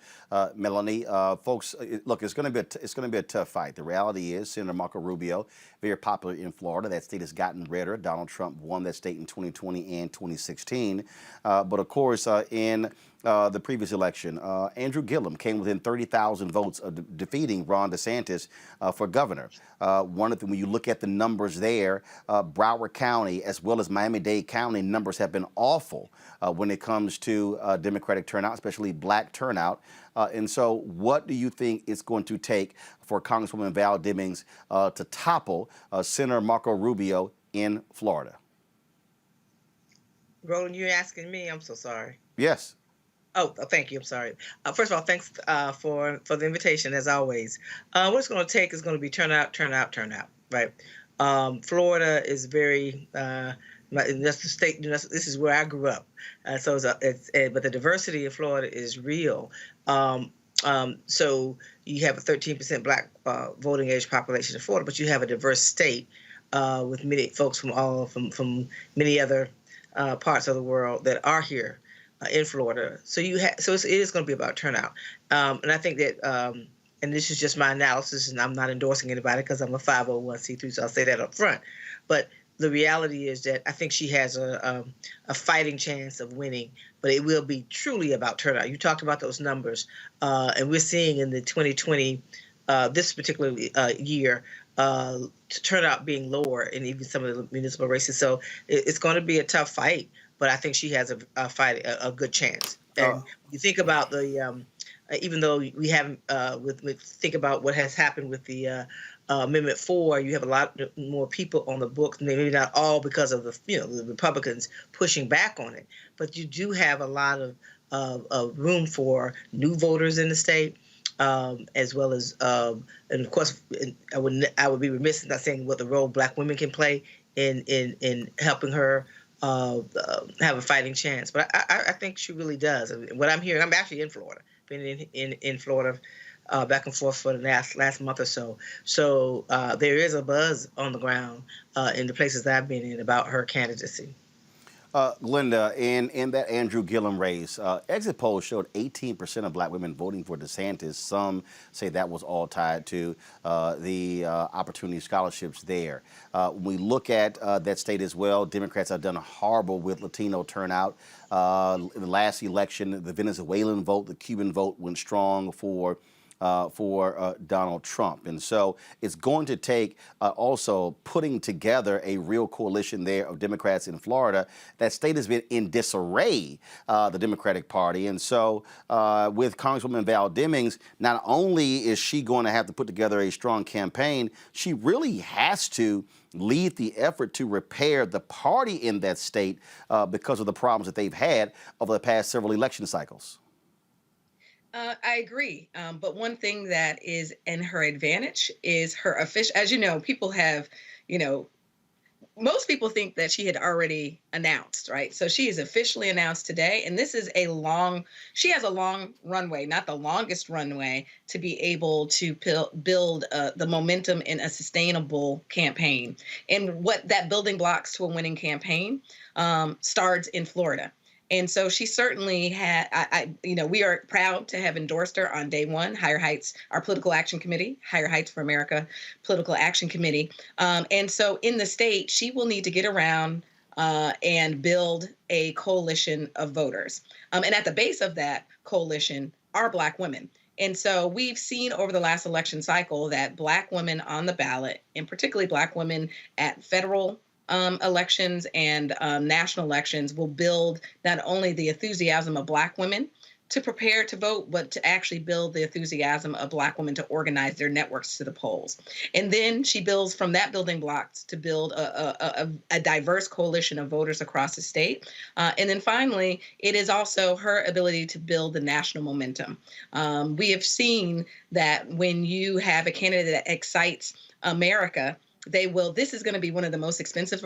Melanie, folks, look, it's going to be a tough fight. The reality is Senator Marco Rubio, very popular in Florida. That state has gotten redder. Donald Trump won that state in 2020 and 2016. But of course, in the previous election, Andrew Gillum came within 30,000 votes of defeating Ron DeSantis for governor. One of the, when you look at the numbers there, Broward County as well as Miami-Dade County numbers have been awful when it comes to Democratic turnout, especially black turnout. And so what do you think it's going to take for Congresswoman Val Demings to topple Senator Marco Rubio in Florida? Roland, you're asking me? I'm so sorry. Yes. Oh, thank you. I'm sorry. First of all, thanks for the invitation, as always. What it's going to take is going to be turnout, right? Florida is very, that's the state, this is where I grew up. But the diversity of Florida is real. So you have a 13% black voting age population in Florida, but you have a diverse state with many folks from many other parts of the world that are here in Florida. So it is going to be about turnout. And I think that, and this is just my analysis, and I'm not endorsing anybody because I'm a 501c3, so I'll say that up front. But the reality is that I think she has a fighting chance of winning, but it will be truly about turnout. You talked about those numbers, and we're seeing in the 2020, this particular year, turnout being lower in even some of the municipal races. So it's going to be a tough fight, but I think she has a good chance. And you think about the even though we haven't think about what has happened with the Amendment 4, you have a lot more people on the books, maybe not all because of the Republicans pushing back on it, but you do have a lot of room for new voters in the state, as well as and of course I would be remiss in not saying what the role Black women can play in helping her have a fighting chance. But I think she really does. And what I'm hearing, I'm actually in Florida, been in Florida back and forth for the last month or so. So there is a buzz on the ground in the places that I've been in about her candidacy. Linda, in that Andrew Gillum race, exit polls showed 18% of Black women voting for DeSantis. Some say that was all tied to the opportunity scholarships there. When we look at that state as well, Democrats have done horrible with Latino turnout. In the last election, the Venezuelan vote, the Cuban vote went strong for Donald Trump. And so it's going to take also putting together a real coalition there of Democrats in Florida. That state has been in disarray, the Democratic Party. And so with Congresswoman Val Demings, not only is she going to have to put together a strong campaign, she really has to lead the effort to repair the party in that state because of the problems that they've had over the past several election cycles. I agree. But one thing that is in her advantage is her official, as you know, people have, most people think that she had already announced, right? So she is officially announced today. And this is she has a long runway, not the longest runway, to be able to build the momentum in a sustainable campaign. And what that building blocks to a winning campaign starts in Florida. And so she certainly had, we are proud to have endorsed her on day one, Higher Heights, our political action committee, Higher Heights for America political action committee. And so in the state, she will need to get around and build a coalition of voters. And at the base of that coalition are Black women. And so we've seen over the last election cycle that Black women on the ballot, and particularly Black women at federal elections and national elections, will build not only the enthusiasm of Black women to prepare to vote, but to actually build the enthusiasm of Black women to organize their networks to the polls. And then she builds from that building blocks to build a diverse coalition of voters across the state. And then finally, it is also her ability to build the national momentum. We have seen that when you have a candidate that excites America, this is going to be one of the most expensive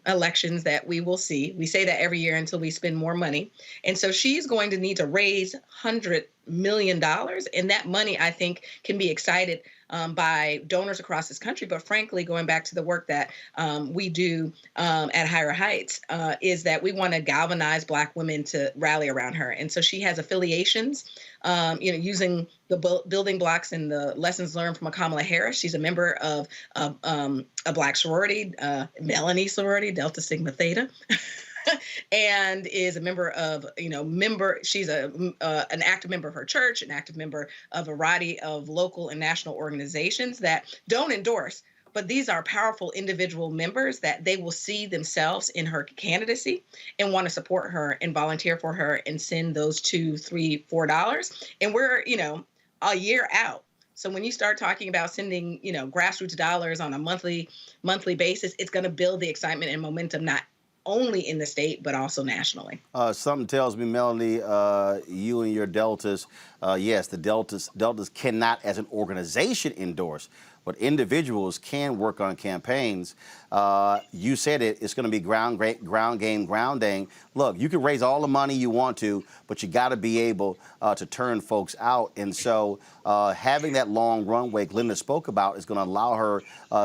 elections that we will see. We say that every year until we spend more money. And so she's going to need to raise $100 million. And that money, I think, can be excited by donors across this country. But frankly, going back to the work that we do at Higher Heights, is that we want to galvanize Black women to rally around her. And so she has affiliations, using the building blocks and the lessons learned from Kamala Harris. She's a member of a Black sorority, Melanie sorority, Delta Sigma Theta. And is a member of, she's an active member of her church, an active member of a variety of local and national organizations that don't endorse, but these are powerful individual members that they will see themselves in her candidacy and want to support her and volunteer for her and send those $2, $3, $4. And we're, a year out. So when you start talking about sending, grassroots dollars on a monthly basis, it's going to build the excitement and momentum, not only in the state, but also nationally. Something tells me, Melanie, you and your Deltas, yes, the Deltas cannot as an organization endorse, but individuals can work on campaigns. You said it's going to be ground game, grounding. Look, you can raise all the money you want to, but you got to be able to turn folks out. And so having that long runway Linda spoke about is going to allow her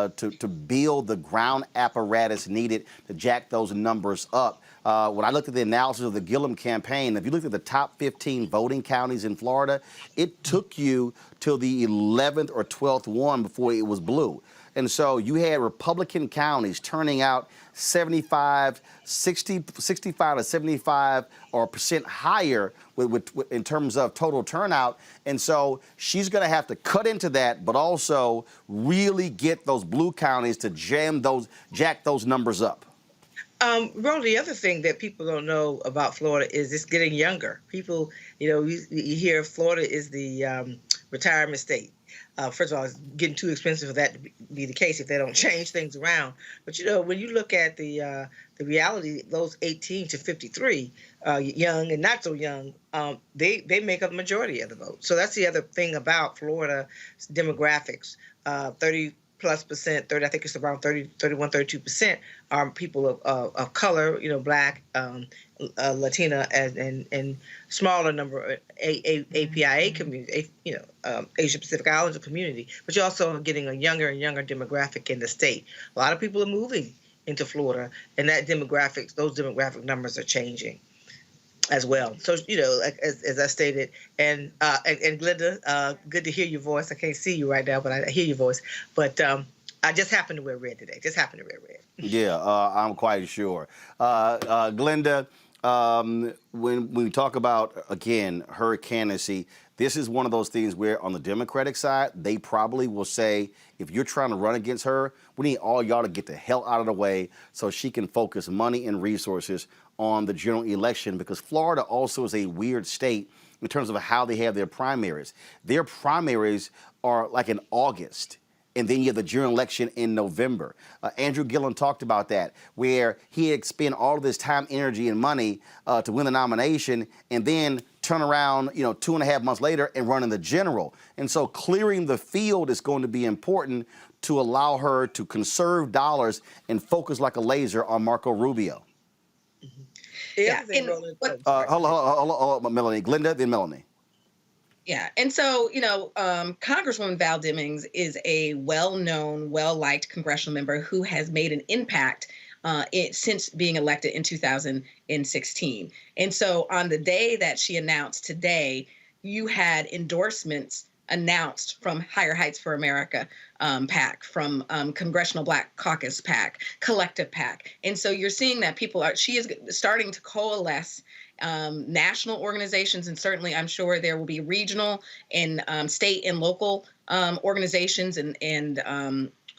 to build the ground apparatus needed to jack those numbers up. When I looked at the analysis of the Gillum campaign, if you look at the top 15 voting counties in Florida, Florida, it took you till the 11th or 12th one before it was blue. And so you had Republican counties turning out 65 to 75 or percent higher in terms of total turnout. And so she's going to have to cut into that, but also really get those blue counties to jack those numbers up. Ron, the other thing that people don't know about Florida is it's getting younger. People, you hear Florida is the retirement state. First of all, it's getting too expensive for that to be the case if they don't change things around. But, when you look at the reality, those 18 to 53, young and not so young, they make up the majority of the vote. So that's the other thing about Florida demographics. 30+ percent, I think it's around 31, 32% are people of color, Black, Latina, and smaller number APIA community, Asia Pacific Islander community. But you're also getting a younger and younger demographic in the state. A lot of people are moving into Florida, and those demographic numbers are changing as well. So, as I stated, and Glenda, good to hear your voice. I can't see you right now, but I hear your voice. But I just happened to wear red today. Yeah, I'm quite sure. Glenda, when we talk about, again, her candidacy, this is one of those things where on the Democratic side, they probably will say, if you're trying to run against her, we need all y'all to get the hell out of the way so she can focus money and resources on the general election, because Florida also is a weird state in terms of how they have their primaries. Their primaries are like in August, and then you have the general election in November. Andrew Gillum talked about that, where he had spent all of this time, energy, and money to win the nomination, and then turn around, 2.5 months later and run in the general. And so clearing the field is going to be important to allow her to conserve dollars and focus like a laser on Marco Rubio. Yeah. Hold on, Melanie. Glenda, then Melanie. Yeah. And so, Congresswoman Val Demings is a well-known, well-liked congressional member who has made an impact since being elected in 2016. And so on the day that she announced today, you had endorsements announced from Higher Heights for America PAC, from Congressional Black Caucus PAC, Collective PAC. And so you're seeing that she is starting to coalesce national organizations, and certainly I'm sure there will be regional and state and local organizations and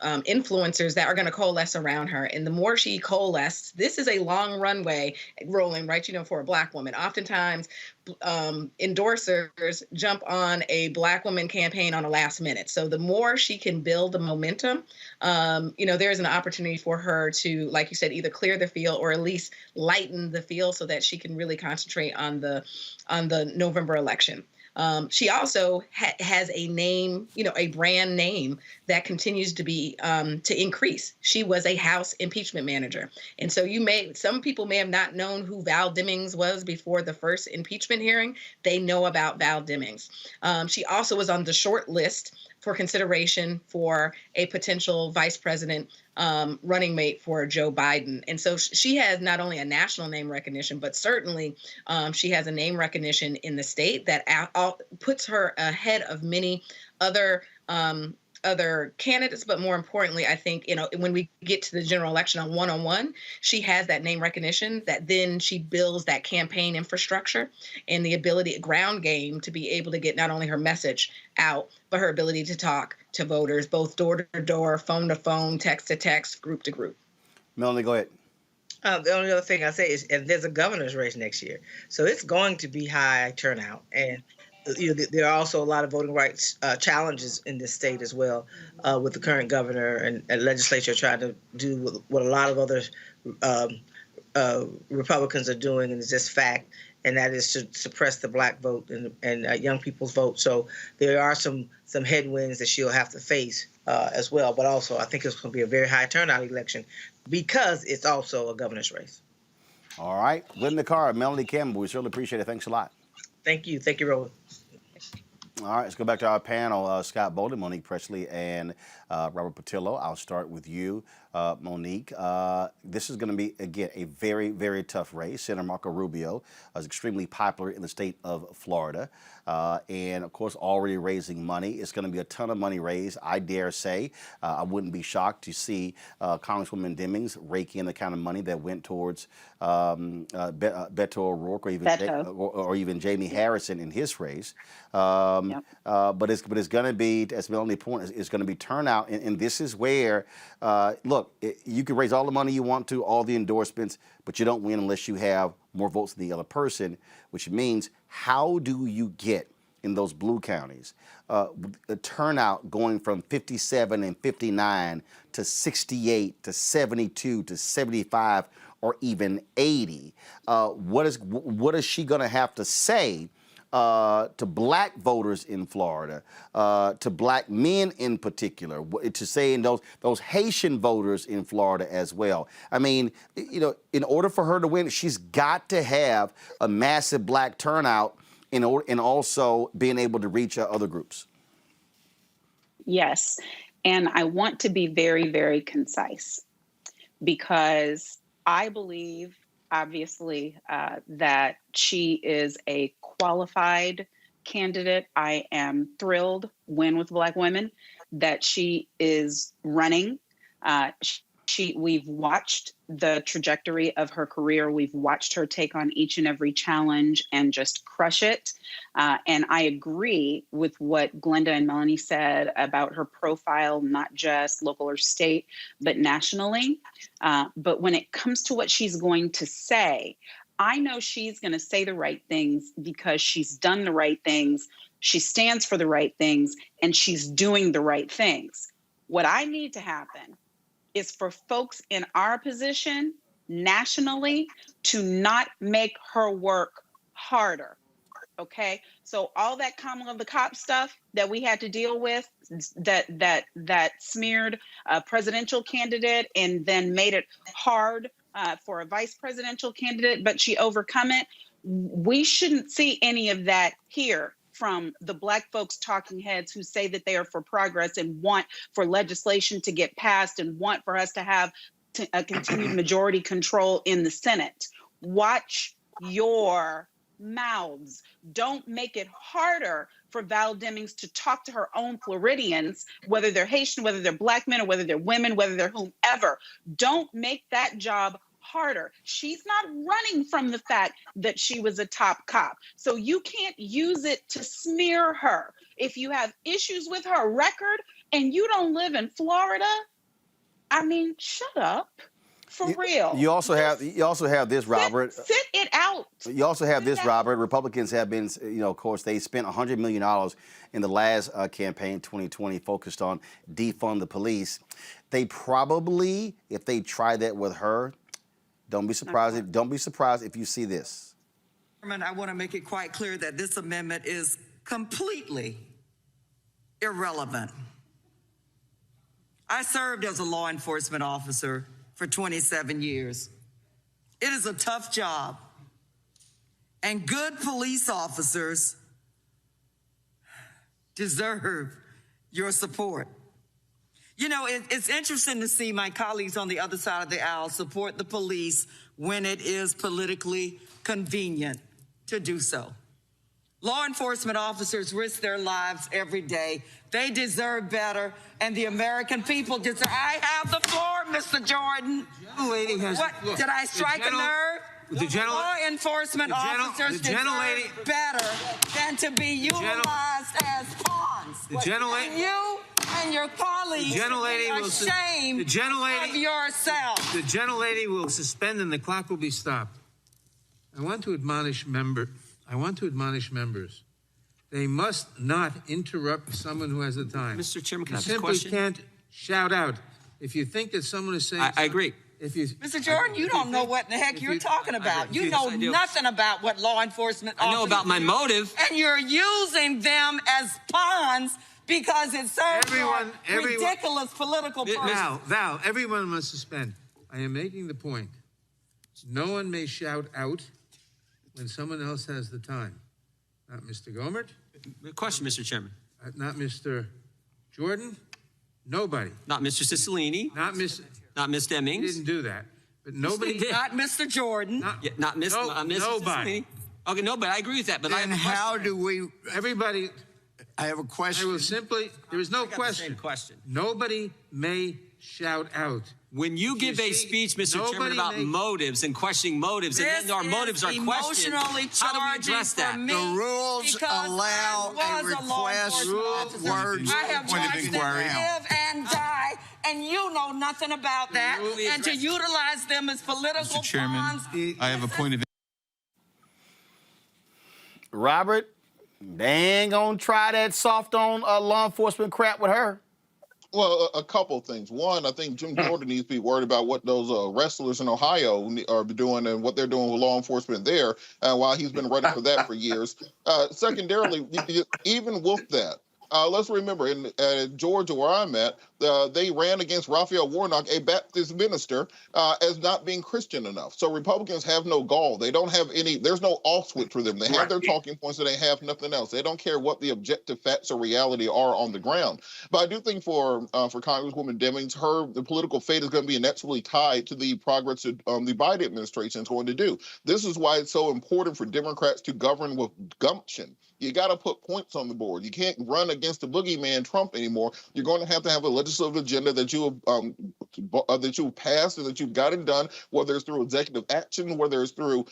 influencers that are going to coalesce around her. And the more she coalesces, this is a long runway, Roland, right? For a Black woman. Oftentimes, endorsers jump on a Black woman campaign on the last minute. So the more she can build the momentum, there's an opportunity for her to, like you said, either clear the field or at least lighten the field so that she can really concentrate on the November election. She also has a name, a brand name that continues to be to increase. She was a House impeachment manager. And so some people may have not known who Val Demings was before the first impeachment hearing. They know about Val Demings. She also was on the short list for consideration for a potential vice president running mate for Joe Biden. And so she has not only a national name recognition, but certainly she has a name recognition in the state that puts her ahead of many other candidates. But more importantly, I think, when we get to the general election on one-on-one, she has that name recognition that then she builds that campaign infrastructure and the ability, ground game, to be able to get not only her message out, but her ability to talk to voters, both door to door, phone to phone, text to text, group to group. Melanie, go ahead. The only other thing I say is, and there's a governor's race next year, so it's going to be high turnout. And there are also a lot of voting rights challenges in this state as well, with the current governor and legislature trying to do what a lot of other Republicans are doing, and it's just fact, and that is to suppress the Black vote and young people's vote. So there are some headwinds that she'll have to face as well. But also, I think it's going to be a very high turnout election because it's also a governor's race. All right. Linda Carr, Melanie Campbell, we certainly appreciate it. Thanks a lot. Thank you. Thank you, Roland. All right, let's go back to our panel. Scott Bolden, Monique Presley, and Robert Patillo. I'll start with you, Monique. This is going to be, again, a very, very tough race. Senator Marco Rubio is extremely popular in the state of Florida. And, of course, already raising money. It's going to be a ton of money raised, I dare say. I wouldn't be shocked to see Congresswoman Demings rake in the kind of money that went towards Beto O'Rourke or even Jamie Harrison in his race. But it's going to be, as Melanie pointed, it's going to be turnout. And this is where, look, you can raise all the money you want to, all the endorsements, but you don't win unless you have more votes than the other person, which means how do you get in those blue counties a turnout going from 57 and 59 to 68 to 72 to 75 or even 80? What is she going to have to say to black voters in Florida, to black men in particular, to say in those Haitian voters in Florida as well? I mean, you know, in order for her to win, she's got to have a massive black turnout and also being able to reach other groups. Yes, and I want to be very, very concise because I believe, obviously, that she is a qualified candidate. I am thrilled, win with Black women, that she is running. We've watched the trajectory of her career. We've watched her take on each and every challenge and just crush it. And I agree with what Glenda and Melanie said about her profile, not just local or state, but nationally. But when it comes to what she's going to say, I know she's going to say the right things because she's done the right things. She stands for the right things and she's doing the right things. What I need to happen is for folks in our position nationally to not make her work harder. Okay, so all that Kamala the cop stuff that we had to deal with, that smeared a presidential candidate and then made it hard for a vice presidential candidate, but she overcome it. We shouldn't see any of that here from the Black folks talking heads who say that they are for progress and want for legislation to get passed and want for us to have a continued majority control in the Senate. Watch your mouths. Don't make it harder for Val Demings to talk to her own Floridians, whether they're Haitian, whether they're Black men, or whether they're women, whether they're whomever. Don't make that job harder. She's not running from the fact that she was a top cop. So you can't use it to smear her. If you have issues with her record and you don't live in Florida, I mean, shut up. For real. You also have this, Robert. Sit it out. You also have this, Robert. Republicans have been, of course, they spent $100 million in the last campaign, 2020, focused on defund the police. They probably, if they try that with her, don't be surprised. Don't be surprised if you see this. I want to make it quite clear that this amendment is completely irrelevant. I served as a law enforcement officer for 27 years. It is a tough job, and good police officers deserve your support. You know, it's interesting to see my colleagues on the other side of the aisle support the police when it is politically convenient to do so. Law enforcement officers risk their lives every day. They deserve better, and the American people deserve. I have the floor, Mr. Jordan. Lady has, what? Look, did I strike a nerve? Law enforcement officers deserve better than to be utilized as pawns. And you and your colleagues are ashamed of yourself. The gentlelady will suspend and the clock will be stopped. I want to admonish members. They must not interrupt someone who has the time. Mr. Chairman, can I ask a simply question? Can't shout out. If you think that someone is saying I agree. Mr. Jordan, you don't know what in the heck you're talking about. You know nothing about what law enforcement officers I know about my motive. And you're using them as pawns because it serves ridiculous political purposes. Val, everyone must suspend. I am making the point. No one may shout out when someone else has the time. Not Mr. Gomert, Question, Mr. Chairman. Not Mr. Jordan. Nobody. Not Mr. Cicilline. Not Miss. Not Ms. Demings. He didn't do that. But nobody did. Not Mr. Jordan. Not Miss. No, Mr. nobody. Cicilline. Okay, nobody. I agree with that. But And how do we? Everybody. I have a question. I will simply. There is no question. Question. Nobody may shout out. When you give a speech, Mr. Chairman, about motives and questioning motives, and then our motives are questioned, how do we address that? The rules allow a request words. I have watched them live and die, and you know nothing about that. And to utilize them as political Mr. Chairman, pawns. I have a point of. Robert, they ain't gonna try that soft on law enforcement crap with her. Well, a couple things. One, I think Jim Jordan needs to be worried about what those wrestlers in Ohio are doing and what they're doing with law enforcement there, while he's been running for that for years. Secondarily, even with that, let's remember, in Georgia, where I'm at, they ran against Raphael Warnock, a Baptist minister, as not being Christian enough. So Republicans have no gall. They don't have any, there's no off switch for them. They have their talking points and they have nothing else. They don't care what the objective facts or reality are on the ground. But I do think for Congresswoman Demings, the political fate is going to be inexorably tied to the progress that the Biden administration is going to do. This is why it's so important for Democrats to govern with gumption. You got to put points on the board. You can't run against the boogeyman Trump anymore. You're going to have a legislative agenda that you have passed and that you've gotten done, whether it's through executive action, whether it's through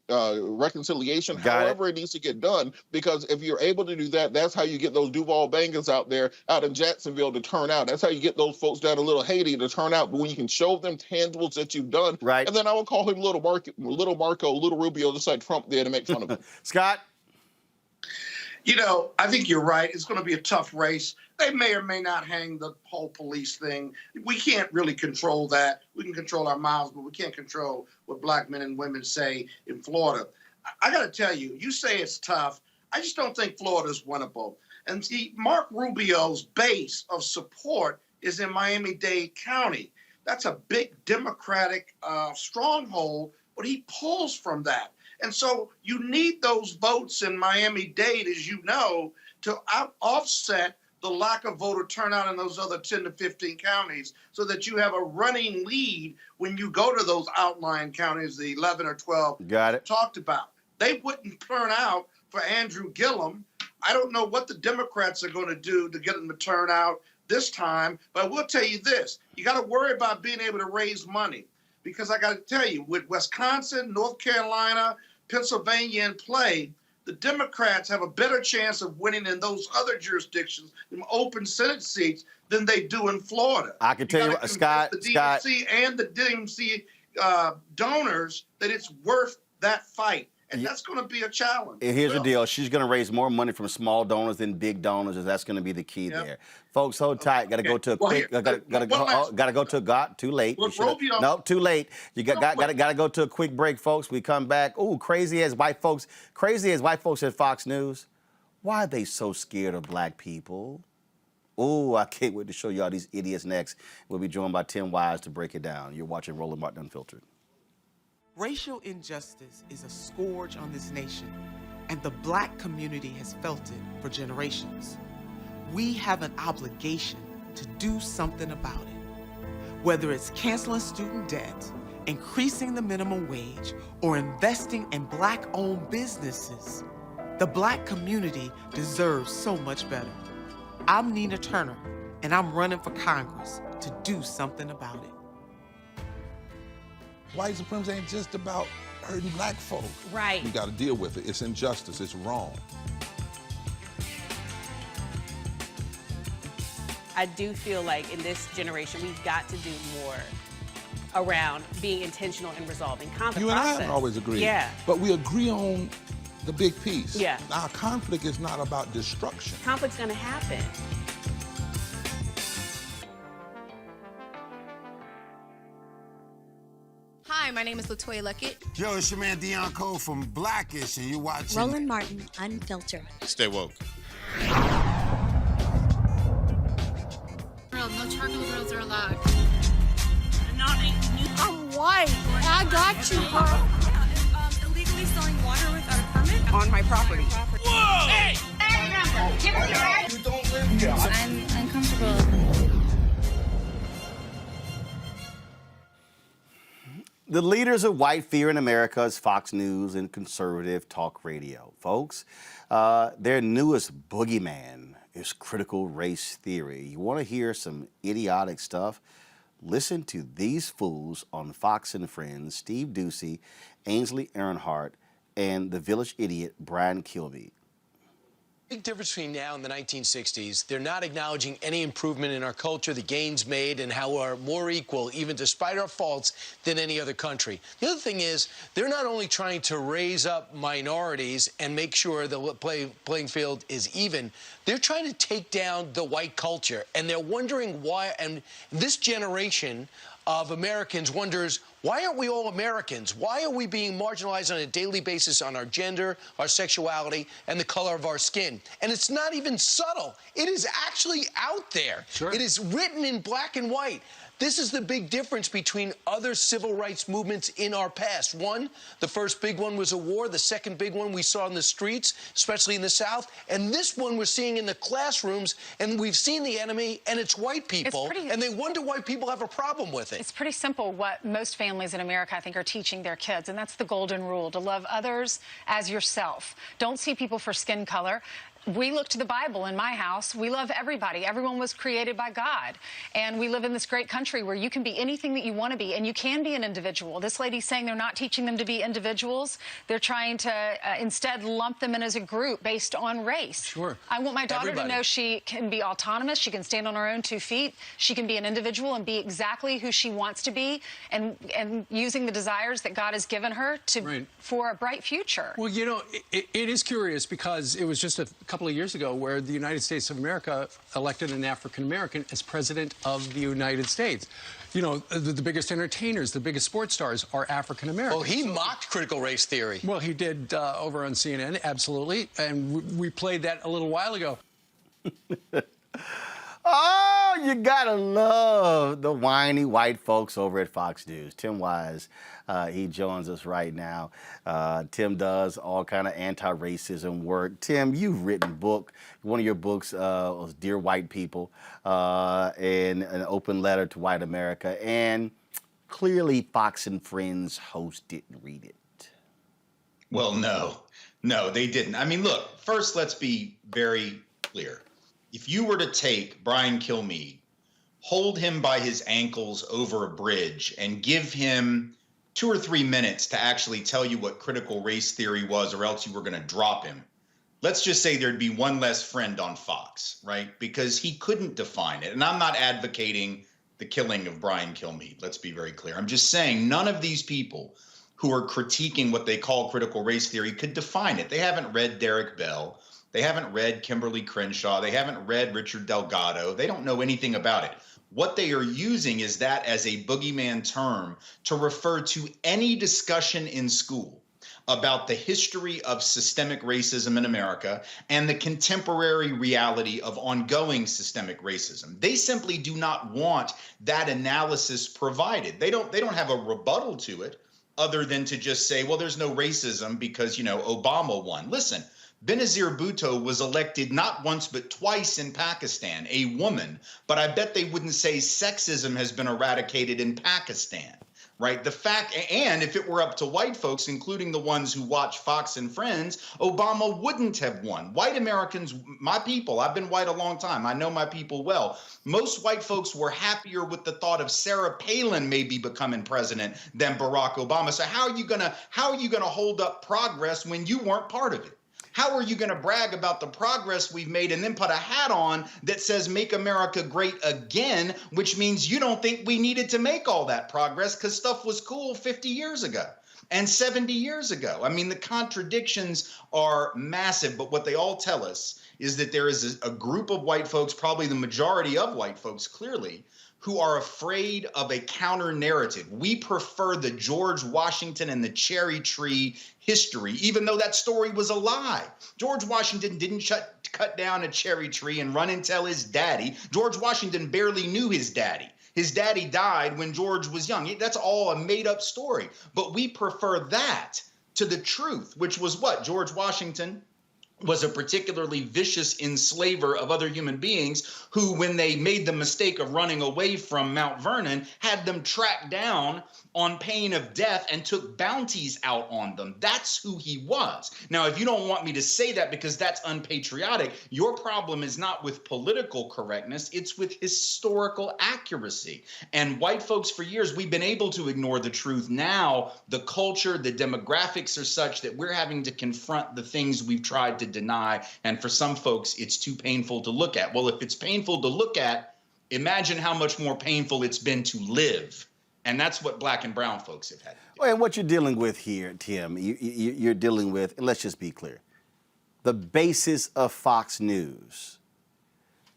reconciliation, however it needs to get done. Because if you're able to do that, that's how you get those Duval bangers out in Jacksonville to turn out. That's how you get those folks down in Little Haiti to turn out. But when you can show them tangibles that you've done, right? And then I would call him Little Marco, Little Rubio, just like Trump did, and make fun of him. Scott. You know, I think you're right. It's going to be a tough race. They may or may not hang the whole police thing. We can't really control that. We can control our mouths, but we can't control what black men and women say in Florida. I got to tell you, you say it's tough. I just don't think Florida's winnable. And see, Mark Rubio's base of support is in Miami-Dade County. That's a big Democratic stronghold, but he pulls from that. And so you need those votes in Miami-Dade, as you know, to offset the lack of voter turnout in those other 10 to 15 counties so that you have a running lead when you go to those outlying counties, the 11 or 12 talked about. They wouldn't turn out for Andrew Gillum. I don't know what the Democrats are going to do to get them to turn out this time, but I will tell you this. You got to worry about being able to raise money because I got to tell you, with Wisconsin, North Carolina, Pennsylvania in play, the Democrats have a better chance of winning in those other jurisdictions, in open Senate seats, than they do in Florida. I can tell you, Scott, the DNC and the DNC donors that it's worth that fight. And that's going to be a challenge. And here's the deal. She's going to raise more money from small donors than big donors, and that's going to be the key there. Folks, hold tight. Got to go to a quick. Got to go to too late. No, too late. You got to go to a quick break, folks. We come back. Ooh, crazy as white folks at Fox News. Why are they so scared of black people? Ooh, I can't wait to show y'all these idiots next. We'll be joined by Tim Wise to break it down. You're watching Roland Martin Unfiltered. Racial injustice is a scourge on this nation, and the black community has felt it for generations. We have an obligation to do something about it. Whether it's canceling student debt, increasing the minimum wage, or investing in black-owned businesses, the black community deserves so much better. I'm Nina Turner, and I'm running for Congress to do something about it. White supremacy ain't just about hurting black folk. Right. We got to deal with it. It's injustice. It's wrong. I do feel like in this generation, we've got to do more around being intentional in resolving conflict. You and I haven't always agreed. Yeah. But we agree on the big piece. Yeah. Our conflict is not about destruction. Conflict's going to happen. Hi, my name is LaToya Luckett. Yo, it's your man Deion Cole from Blackish, and you're watching Roland Martin Unfiltered. Stay woke. No charcoal grills are allowed. I'm white. I got you, bro. Illegally selling water without a permit on my property. Whoa! Hey! Give me your right. You don't live here. I'm uncomfortable. The leaders of white fear in America is Fox News and conservative talk radio. Folks, their newest boogeyman is critical race theory. You want to hear some idiotic stuff? Listen to these fools on Fox and Friends, Steve Doocy, Ainsley Earnhardt, and the village idiot Brian Kilby. Big difference between now and the 1960s. They're not acknowledging any improvement in our culture, the gains made, and how we're more equal, even despite our faults, than any other country. The other thing is, they're not only trying to raise up minorities and make sure the playing field is even, they're trying to take down the white culture. And they're wondering why, and this generation of Americans wonders, why aren't we all Americans? Why are we being marginalized on a daily basis on our gender, our sexuality, and the color of our skin? And it's not even subtle. It is actually out there. Sure. It is written in black and white. This is the big difference between other civil rights movements in our past. One, the first big one was a war. The second big one we saw in the streets, especially in the South. And this one we're seeing in the classrooms, and we've seen the enemy, and it's white people. And they wonder why people have a problem with it. It's pretty simple what most families in America, I think, are teaching their kids, and that's the golden rule, to love others as yourself. Don't see people for skin color. We look to the Bible in my house. We love everybody. Everyone was created by God. And we live in this great country where you can be anything that you want to be, and you can be an individual. This lady's saying they're not teaching them to be individuals. They're trying to instead lump them in as a group based on race. Sure. I want my daughter to know she can be autonomous. She can stand on her own 2 feet. She can be an individual and be exactly who she wants to be, and using the desires that God has given her to for a bright future. Well, you know, it is curious because it was just a couple of years ago where the United States of America elected an African-American as president of the United States. You know, the biggest entertainers, the biggest sports stars are African-American. Well, he mocked critical race theory. Well, he did over on CNN, absolutely. And we played that a little while ago. Oh, you gotta love the whiny white folks over at Fox News. Tim Wise, he joins us right now. Tim does all kind of anti-racism work. Tim, you've written a book. One of your books was Dear White People, and an open letter to white America. And clearly Fox and Friends host didn't read it. Well, no, they didn't. I mean, look, first, let's be very clear. If you were to take Brian Kilmeade, hold him by his ankles over a bridge, and give him 2 or 3 minutes to actually tell you what critical race theory was, or else you were going to drop him, let's just say there'd be one less friend on Fox, right? Because he couldn't define it. And I'm not advocating the killing of Brian Kilmeade. Let's be very clear. I'm just saying none of these people who are critiquing what they call critical race theory could define it. They haven't read Derek Bell. They haven't read Kimberly Crenshaw. They haven't read Richard Delgado. They don't know anything about it. What they are using is that as a boogeyman term to refer to any discussion in school about the history of systemic racism in America and the contemporary reality of ongoing systemic racism. They simply do not want that analysis provided. They don't have a rebuttal to it other than to just say, well, there's no racism because, you know, Obama won. Listen, Benazir Bhutto was elected not once but twice in Pakistan, a woman, but I bet they wouldn't say sexism has been eradicated in Pakistan, right? The fact, and if it were up to white folks, including the ones who watch Fox and Friends, Obama wouldn't have won. White Americans, my people, I've been white a long time. I know my people well. Most white folks were happier with the thought of Sarah Palin maybe becoming president than Barack Obama. So how are you gonna hold up progress when you weren't part of it? How are you going to brag about the progress we've made and then put a hat on that says make America great again, which means you don't think we needed to make all that progress because stuff was cool 50 years ago and 70 years ago? I mean, the contradictions are massive, but what they all tell us is that there is a group of white folks, probably the majority of white folks clearly, who are afraid of a counter narrative. We prefer the George Washington and the cherry tree history, even though that story was a lie. George Washington didn't cut down a cherry tree and run and tell his daddy. George Washington barely knew his daddy. His daddy died when George was young. That's all a made-up story. But we prefer that to the truth, which was what? George Washington was a particularly vicious enslaver of other human beings who, when they made the mistake of running away from Mount Vernon, had them tracked down on pain of death and took bounties out on them. That's who he was. Now, if you don't want me to say that because that's unpatriotic, your problem is not with political correctness, it's with historical accuracy. And white folks, for years, we've been able to ignore the truth. Now, the culture, the demographics are such that we're having to confront the things we've tried to deny. And for some folks, it's too painful to look at. Well, if it's painful to look at, imagine how much more painful it's been to live. And that's what black and brown folks have had to do. Well, and what you're dealing with here, Tim, you're dealing with, and let's just be clear, the basis of Fox News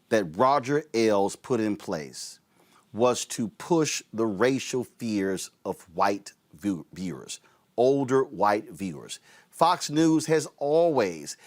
that Roger Ailes put in place was to push the racial fears of white viewers, older white viewers. Fox News has always,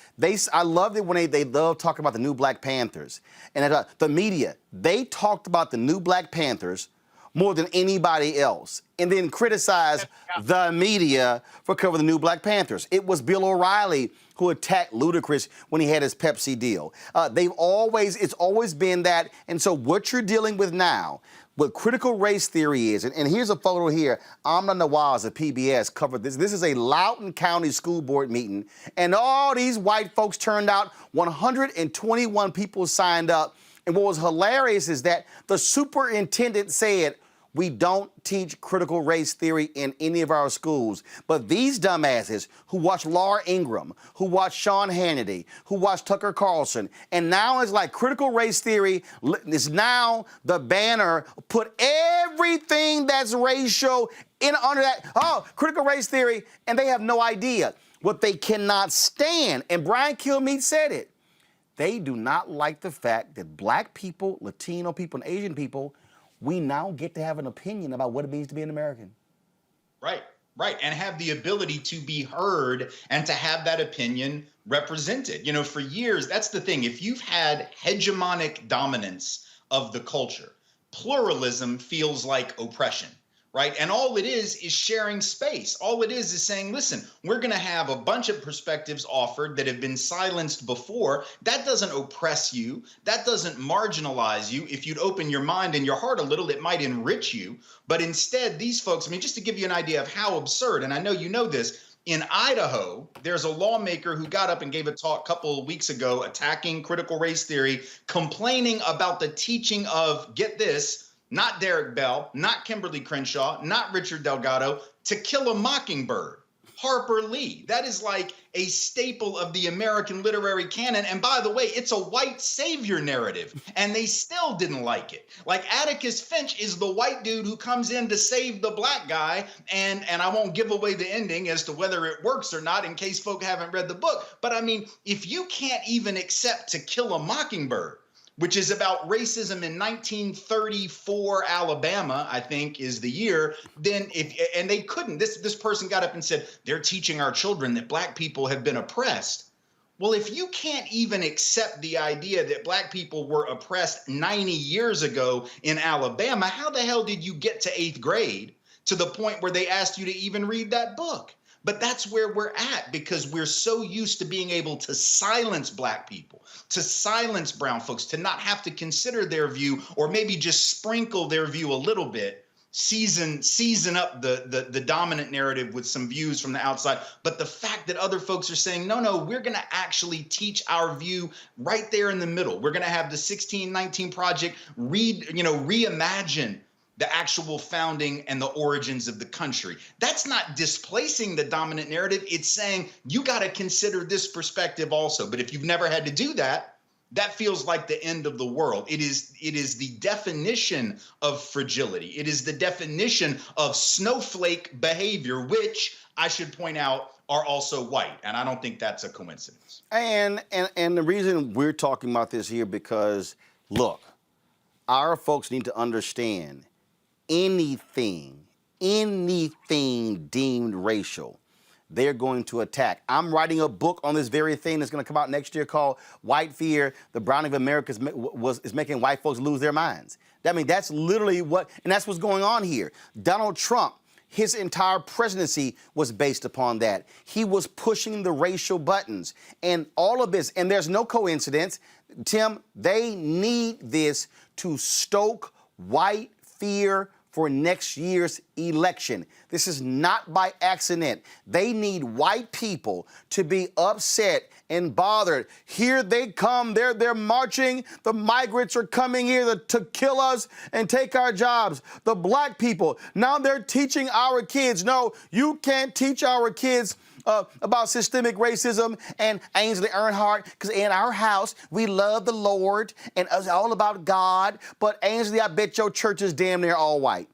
I love it when they love talking about the new Black Panthers. And the media, they talked about the new Black Panthers more than anybody else, and then criticize the media for covering the new Black Panthers. It was Bill O'Reilly who attacked Ludacris when he had his Pepsi deal. It's always been that. And so what you're dealing with now, what critical race theory is, and here's a photo here. Amna Nawaz of PBS covered this. This is a Loudoun County School Board meeting, and all these white folks turned out. 121 people signed up. And what was hilarious is that the superintendent said, we don't teach critical race theory in any of our schools. But these dumbasses who watch Laura Ingraham, who watch Sean Hannity, who watch Tucker Carlson, and now it's like critical race theory is now the banner, put everything that's racial in under that, critical race theory, and they have no idea what they cannot stand. And Brian Kilmeade said it. They do not like the fact that black people, Latino people, and Asian people, we now get to have an opinion about what it means to be an American. Right, and have the ability to be heard and to have that opinion represented. You know, for years, that's the thing. If you've had hegemonic dominance of the culture, pluralism feels like oppression. Right. And all it is sharing space. All it is saying, listen, we're going to have a bunch of perspectives offered that have been silenced before. That doesn't oppress you. That doesn't marginalize you. If you'd open your mind and your heart a little, it might enrich you. But instead, these folks, I mean, just to give you an idea of how absurd, and I know you know this, in Idaho, there's a lawmaker who got up and gave a talk a couple of weeks ago attacking critical race theory, complaining about the teaching of, get this, not Derek Bell, not Kimberly Crenshaw, not Richard Delgado, To Kill a Mockingbird, Harper Lee. That is like a staple of the American literary canon. And by the way, it's a white savior narrative, and they still didn't like it. Like Atticus Finch is the white dude who comes in to save the black guy, and I won't give away the ending as to whether it works or not in case folk haven't read the book. But I mean, if you can't even accept To Kill a Mockingbird, which is about racism in 1934 Alabama, I think is the year, then and they couldn't, this person got up and said, they're teaching our children that black people have been oppressed. Well, if you can't even accept the idea that black people were oppressed 90 years ago in Alabama, how the hell did you get to 8th grade to the point where they asked you to even read that book? But that's where we're at, because we're so used to being able to silence black people, to silence brown folks, to not have to consider their view, or maybe just sprinkle their view a little bit, season up the dominant narrative with some views from the outside. But the fact that other folks are saying, no, we're going to actually teach our view right there in the middle. We're going to have the 1619 Project reimagine the actual founding and the origins of the country. That's not displacing the dominant narrative. It's saying you got to consider this perspective also. But if you've never had to do that, that feels like the end of the world. It is the definition of fragility. It is the definition of snowflake behavior, which I should point out are also white. And I don't think that's a coincidence. And the reason we're talking about this here, because look, our folks need to understand anything deemed racial, they're going to attack. I'm writing a book on this very thing that's going to come out next year called White Fear, the Browning of America is making white folks lose their minds. I mean, that's literally and that's what's going on here. Donald Trump His entire presidency was based upon that. He was pushing the racial buttons and all of this. And there's no coincidence. Tim, they need this to stoke white fear for next year's election. This is not by accident. They need white people to be upset and bothered. Here they come. They're marching. The migrants are coming here to kill us and take our jobs. The black people, now they're teaching our kids. No, you can't teach our kids about systemic racism and Ainsley Earnhardt, because in our house, we love the Lord and it's all about God. But Ainsley, I bet your church is damn near all white.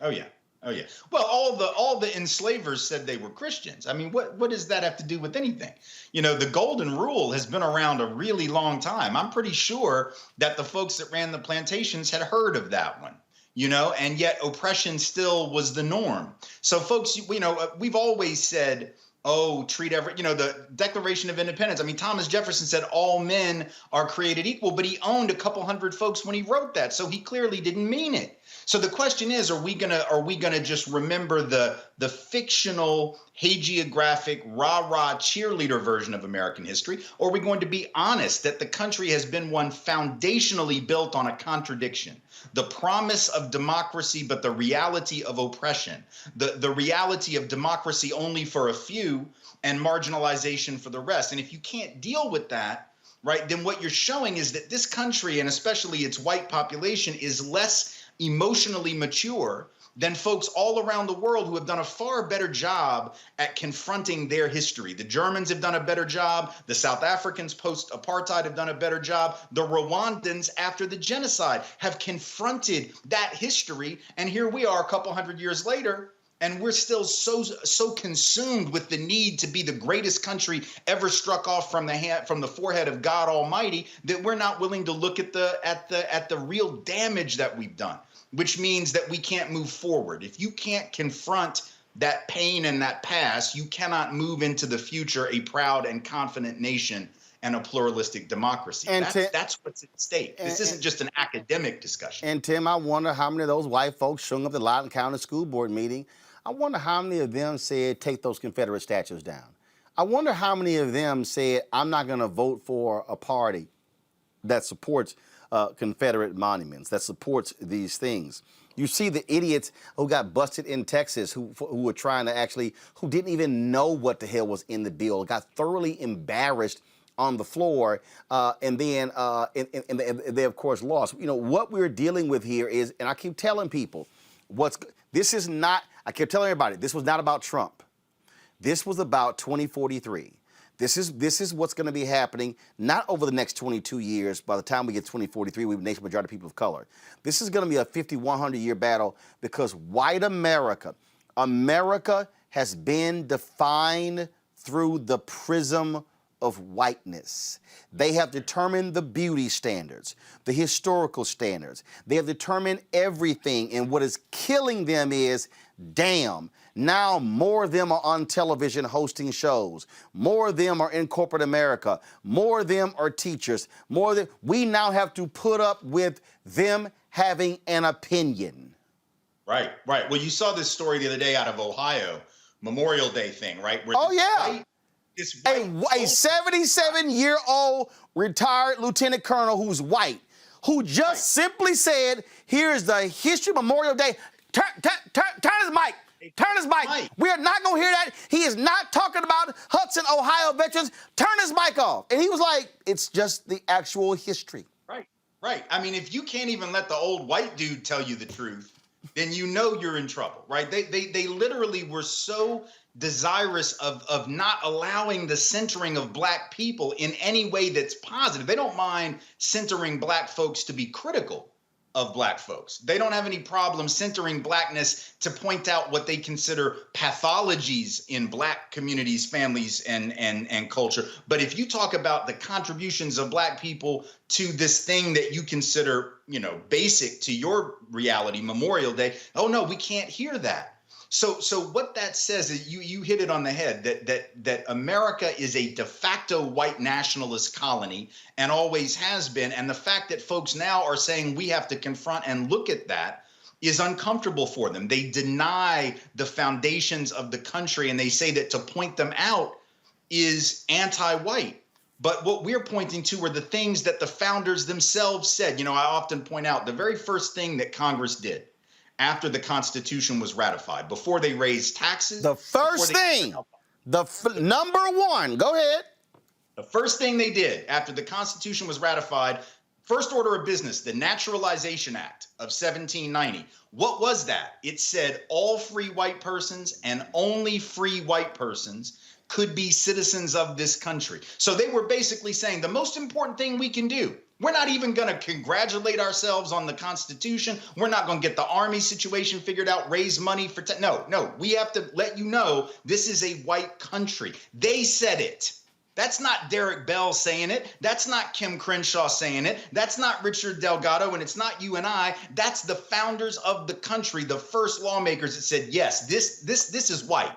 Oh, yeah. Oh, yeah. Well, all the enslavers said they were Christians. I mean, what does that have to do with anything? You know, the Golden Rule has been around a really long time. I'm pretty sure that the folks that ran the plantations had heard of that one. You know, and yet oppression still was the norm. So, folks, you know, we've always said, oh, treat the Declaration of Independence. I mean, Thomas Jefferson said all men are created equal, but he owned a couple hundred folks when he wrote that. So he clearly didn't mean it. So the question is, are we gonna just remember the fictional, hagiographic, rah-rah cheerleader version of American history? Or are we going to be honest that the country has been one foundationally built on a contradiction? The promise of democracy, but the reality of oppression, the reality of democracy only for a few and marginalization for the rest. And if you can't deal with that, right, then what you're showing is that this country, and especially its white population, is less emotionally mature than folks all around the world who have done a far better job at confronting their history. The Germans have done a better job. The South Africans post-apartheid have done a better job. The Rwandans after the genocide have confronted that history. And here we are a couple hundred years later, and we're still so consumed with the need to be the greatest country ever struck off from the forehead of God Almighty that we're not willing to look at the real damage that we've done, which means that we can't move forward. If you can't confront that pain and that past, you cannot move into the future a proud and confident nation and a pluralistic democracy. And that's what's at stake. This isn't just an academic discussion. And Tim, I wonder how many of those white folks showing up at the Loudoun County School Board meeting, I wonder how many of them said, take those Confederate statues down. I wonder how many of them said, I'm not going to vote for a party that supports Confederate monuments, that supports these things. You see the idiots who got busted in Texas who were trying to who didn't even know what the hell was in the bill, got thoroughly embarrassed on the floor, and then they, of course, lost. You know, what we're dealing with here is, and I keep telling people, I kept telling everybody, this was not about Trump. This was about 2043. This is what's going to be happening, not over the next 22 years. By the time we get 2043, we have a nation majority of people of color. This is going to be a 100-year battle because white America has been defined through the prism of whiteness. They have determined the beauty standards, the historical standards. They have determined everything, and what is killing them is, damn, now more of them are on television hosting shows. More of them are in corporate America. More of them are teachers. We now have to put up with them having an opinion. Right. Well, you saw this story the other day out of Ohio, Memorial Day thing, right? A 77-year-old retired lieutenant colonel who's white, who just simply said, here's the history of Memorial Day. Turn his mic. Turn his mic. We are not going to hear that. He is not talking about Hudson, Ohio veterans. Turn his mic off. And he was like, it's just the actual history. Right. I mean, if you can't even let the old white dude tell you the truth, then you know you're in trouble, right? They literally were so desirous of not allowing the centering of black people in any way that's positive. They don't mind centering black folks to be critical of black folks. They don't have any problem centering blackness to point out what they consider pathologies in black communities, families, and culture. But if you talk about the contributions of black people to this thing that you consider, basic to your reality, Memorial Day, oh no, we can't hear that. So what that says is you hit it on the head, that America is a de facto white nationalist colony and always has been. And the fact that folks now are saying we have to confront and look at that is uncomfortable for them. They deny the foundations of the country, and they say that to point them out is anti-white. But what we're pointing to are the things that the founders themselves said. You know, I often point out the very first thing that Congress did after the Constitution was ratified, before they raised taxes. The first thing, number one, go ahead. The first thing they did after the Constitution was ratified, first order of business, the Naturalization Act of 1790. What was that? It said all free white persons and only free white persons could be citizens of this country. So they were basically saying the most important thing we can do, we're not even going to congratulate ourselves on the Constitution. We're not going to get the Army situation figured out, raise money for, no, we have to let you know this is a white country. They said it. That's not Derek Bell saying it. That's not Kim Crenshaw saying it. That's not Richard Delgado, and it's not you and I. That's the founders of the country, the first lawmakers that said, yes, this is white.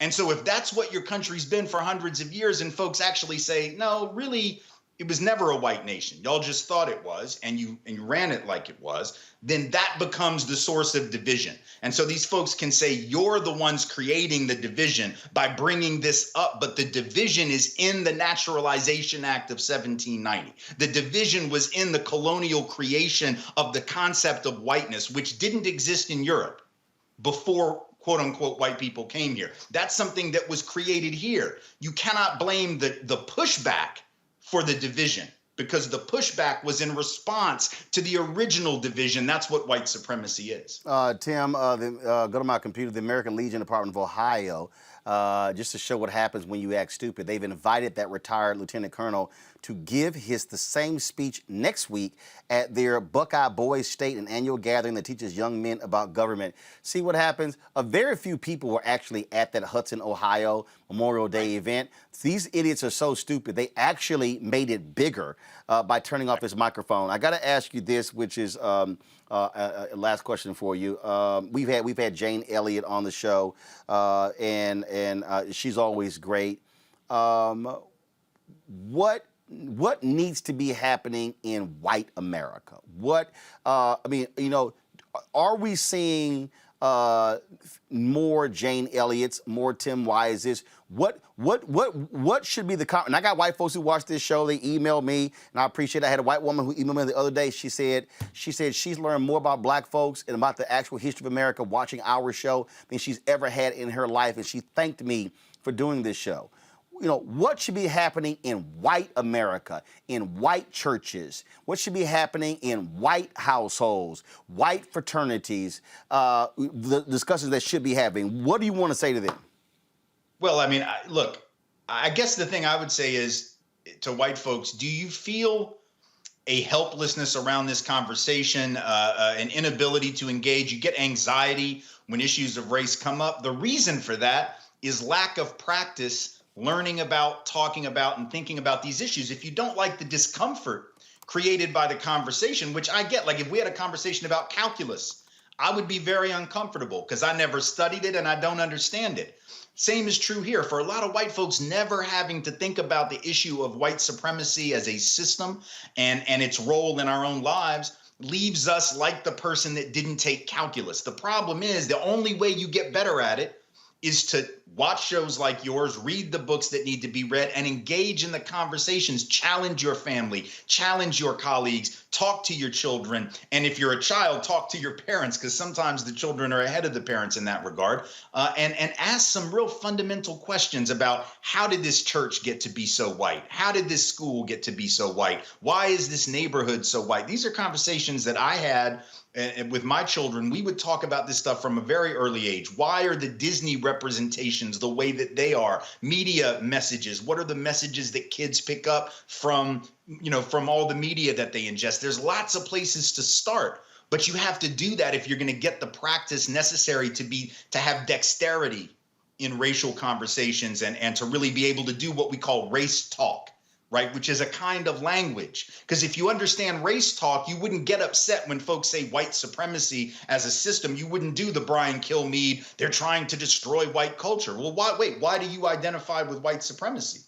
And so if that's what your country's been for hundreds of years, and folks actually say, no, really, it was never a white nation. Y'all just thought it was, and you ran it like it was, then that becomes the source of division. And so these folks can say, you're the ones creating the division by bringing this up, but the division is in the Naturalization Act of 1790. The division was in the colonial creation of the concept of whiteness, which didn't exist in Europe before quote unquote white people came here. That's something that was created here. You cannot blame the pushback for the division, because the pushback was in response to the original division. That's what white supremacy is. Tim, go to my computer, the American Legion Department of Ohio, just to show what happens when you act stupid. They've invited that retired lieutenant colonel to give the same speech next week at their Buckeye Boys State, an annual gathering that teaches young men about government. See what happens? Very few people were actually at that Hudson, Ohio Memorial Day event. These idiots are so stupid. They actually made it bigger by turning off his microphone. I got to ask you this, which is last question for you. We've had Jane Elliott on the show, and she's always great. What needs to be happening in white America? Are we seeing more Jane Elliott's, more Tim Wise's? What should be the and I got white folks who watch this show. They emailed me, and I appreciate it. I had a white woman who emailed me the other day. She said she's learned more about black folks and about the actual history of America watching our show than she's ever had in her life, and she thanked me for doing this show. What should be happening in white America, in white churches? What should be happening in white households, white fraternities, the discussions that should be happening? What do you want to say to them? Well, I mean, look, I guess the thing I would say is to white folks, do you feel a helplessness around this conversation, an inability to engage? You get anxiety when issues of race come up. The reason for that is lack of practice learning about, talking about, and thinking about these issues. If you don't like the discomfort created by the conversation, which I get, like if we had a conversation about calculus, I would be very uncomfortable because I never studied it and I don't understand it. Same is true here for a lot of white folks never having to think about the issue of white supremacy as a system and its role in our own lives leaves us like the person that didn't take calculus. The problem is the only way you get better at it is to watch shows like yours, read the books that need to be read, and engage in the conversations. Challenge your family, challenge your colleagues, talk to your children. And if you're a child, talk to your parents, because sometimes the children are ahead of the parents in that regard. And ask some real fundamental questions about how did this church get to be so white? How did this school get to be so white? Why is this neighborhood so white? These are conversations that I had with my children. We would talk about this stuff from a very early age. Why are the Disney representations the way that they are? Media messages. What are the messages that kids pick up from all the media that they ingest? There's lots of places to start, but you have to do that if you're going to get the practice necessary to have dexterity in racial conversations and to really be able to do what we call race talk. Right, which is a kind of language. Because if you understand race talk, you wouldn't get upset when folks say white supremacy as a system. You wouldn't do the Brian Kilmeade, they're trying to destroy white culture. Well, why do you identify with white supremacy?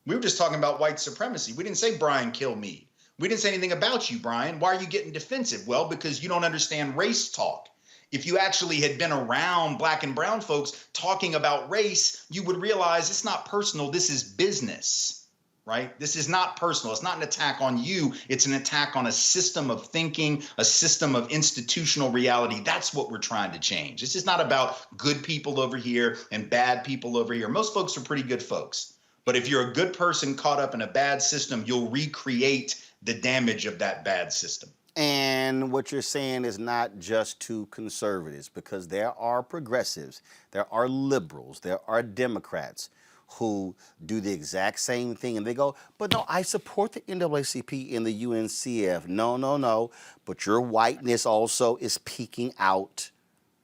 We were just talking about white supremacy. We didn't say Brian Kilmeade. We didn't say anything about you, Brian. Why are you getting defensive? Well, because you don't understand race talk. If you actually had been around black and brown folks talking about race, you would realize it's not personal. This is business, right? This is not personal. It's not an attack on you. It's an attack on a system of thinking, a system of institutional reality. That's what we're trying to change. This is not about good people over here and bad people over here. Most folks are pretty good folks. But if you're a good person caught up in a bad system, you'll recreate the damage of that bad system. And what you're saying is not just to conservatives, because there are progressives, there are liberals, there are Democrats who do the exact same thing. And they go, but no, I support the NAACP and the UNCF. No. But your whiteness also is peeking out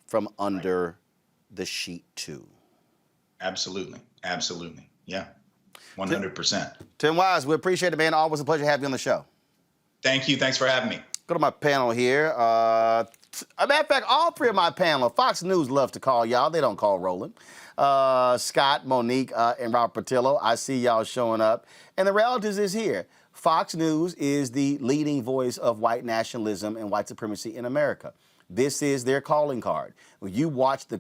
from under the sheet too. Absolutely. Yeah. 100%. Tim Wise, we appreciate it, man. Always a pleasure having you on the show. Thank you. Thanks for having me. Go to my panel here. As a matter of fact, all three of my panel, Fox News loves to call y'all. They don't call Roland. Scott, Monique, and Robert Patillo. I see y'all showing up. And the reality is here. Fox News is the leading voice of white nationalism and white supremacy in America. This is their calling card. When you watch the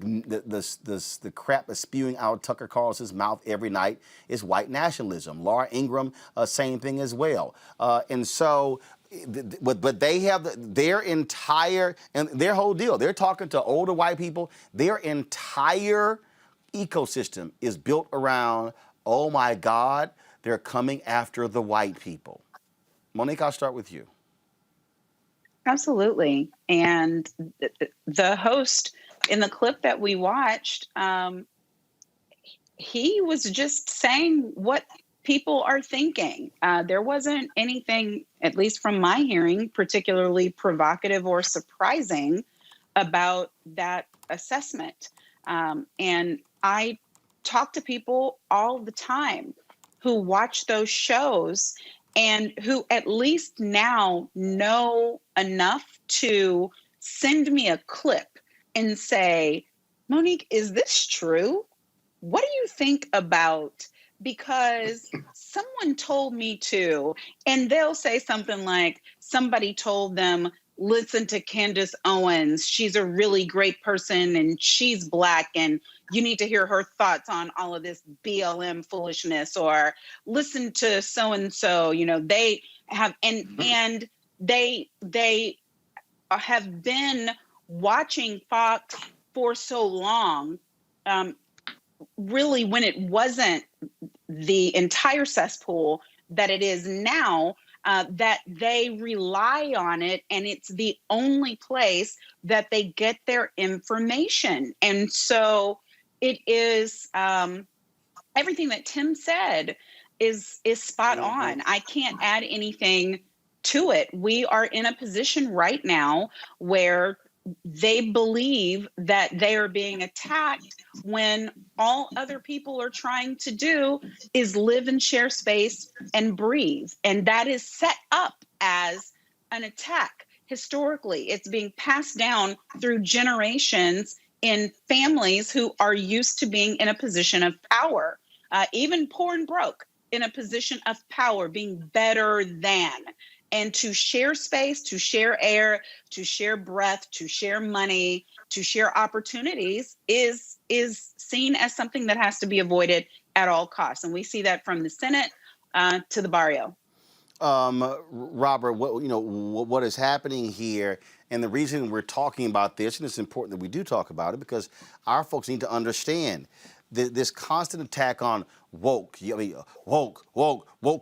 crap that's spewing out of Tucker Carlson's mouth every night, is white nationalism. Laura Ingraham, same thing as well. And so, but they have their entire, and their whole deal. They're talking to older white people. Their entire ecosystem is built around, oh my God, they're coming after the white people. Monique, I'll start with you. Absolutely. And the host in the clip that we watched, he was just saying what people are thinking. There wasn't anything, at least from my hearing, particularly provocative or surprising about that assessment. And I talk to people all the time who watch those shows and who at least now know enough to send me a clip and say, Monique, is this true? What do you think about? Because someone told me to, and they'll say something like, somebody told them, listen to Candace Owens. She's a really great person and she's Black and you need to hear her thoughts on all of this BLM foolishness, or listen to so-and-so, they have, and they have been watching Fox for so long, really when it wasn't the entire cesspool that it is now, that they rely on it, and it's the only place that they get their information. And so it is, everything that Tim said is spot on. I can't add anything to it. We are in a position right now where they believe that they are being attacked when all other people are trying to do is live and share space and breathe. And that is set up as an attack. Historically, it's being passed down through generations in families who are used to being in a position of power, even poor and broke, in a position of power, being better than. And to share space, to share air, to share breath, to share money, to share opportunities is seen as something that has to be avoided at all costs. And we see that from the Senate to the barrio. Robert, what is happening here, and the reason we're talking about this, and it's important that we do talk about it, because our folks need to understand this constant attack on woke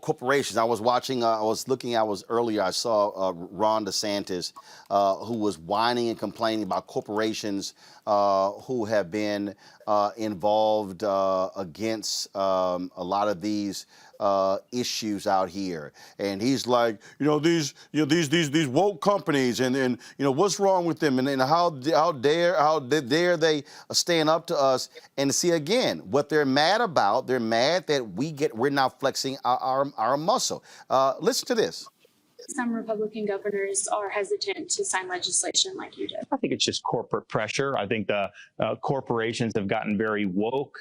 corporations. I was watching, earlier, I saw Ron DeSantis, who was whining and complaining about corporations who have been involved against a lot of these issues out here. And he's like, these woke companies, and what's wrong with them, and how dare they stand up to us. And see, again, what they're mad about, they're mad that we're now flexing our muscle. Listen to this. some Republican governors are hesitant to sign legislation like you did? I think it's just corporate pressure. I think the corporations have gotten very woke.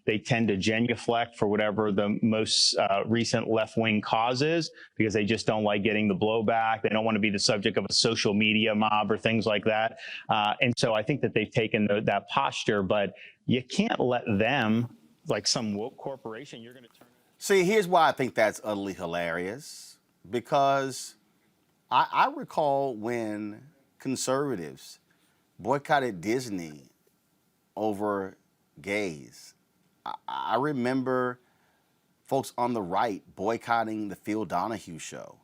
They tend to genuflect for whatever the most recent left-wing cause is because they just don't like getting the blowback. They don't want to be the subject of a social media mob or things like that. And so I think that they've taken that posture, but you can't let them, like some woke corporation, you're going to turn. See, here's why I think that's utterly hilarious. Because I recall when conservatives boycotted Disney over gays. I remember folks on the right boycotting the Phil Donahue show,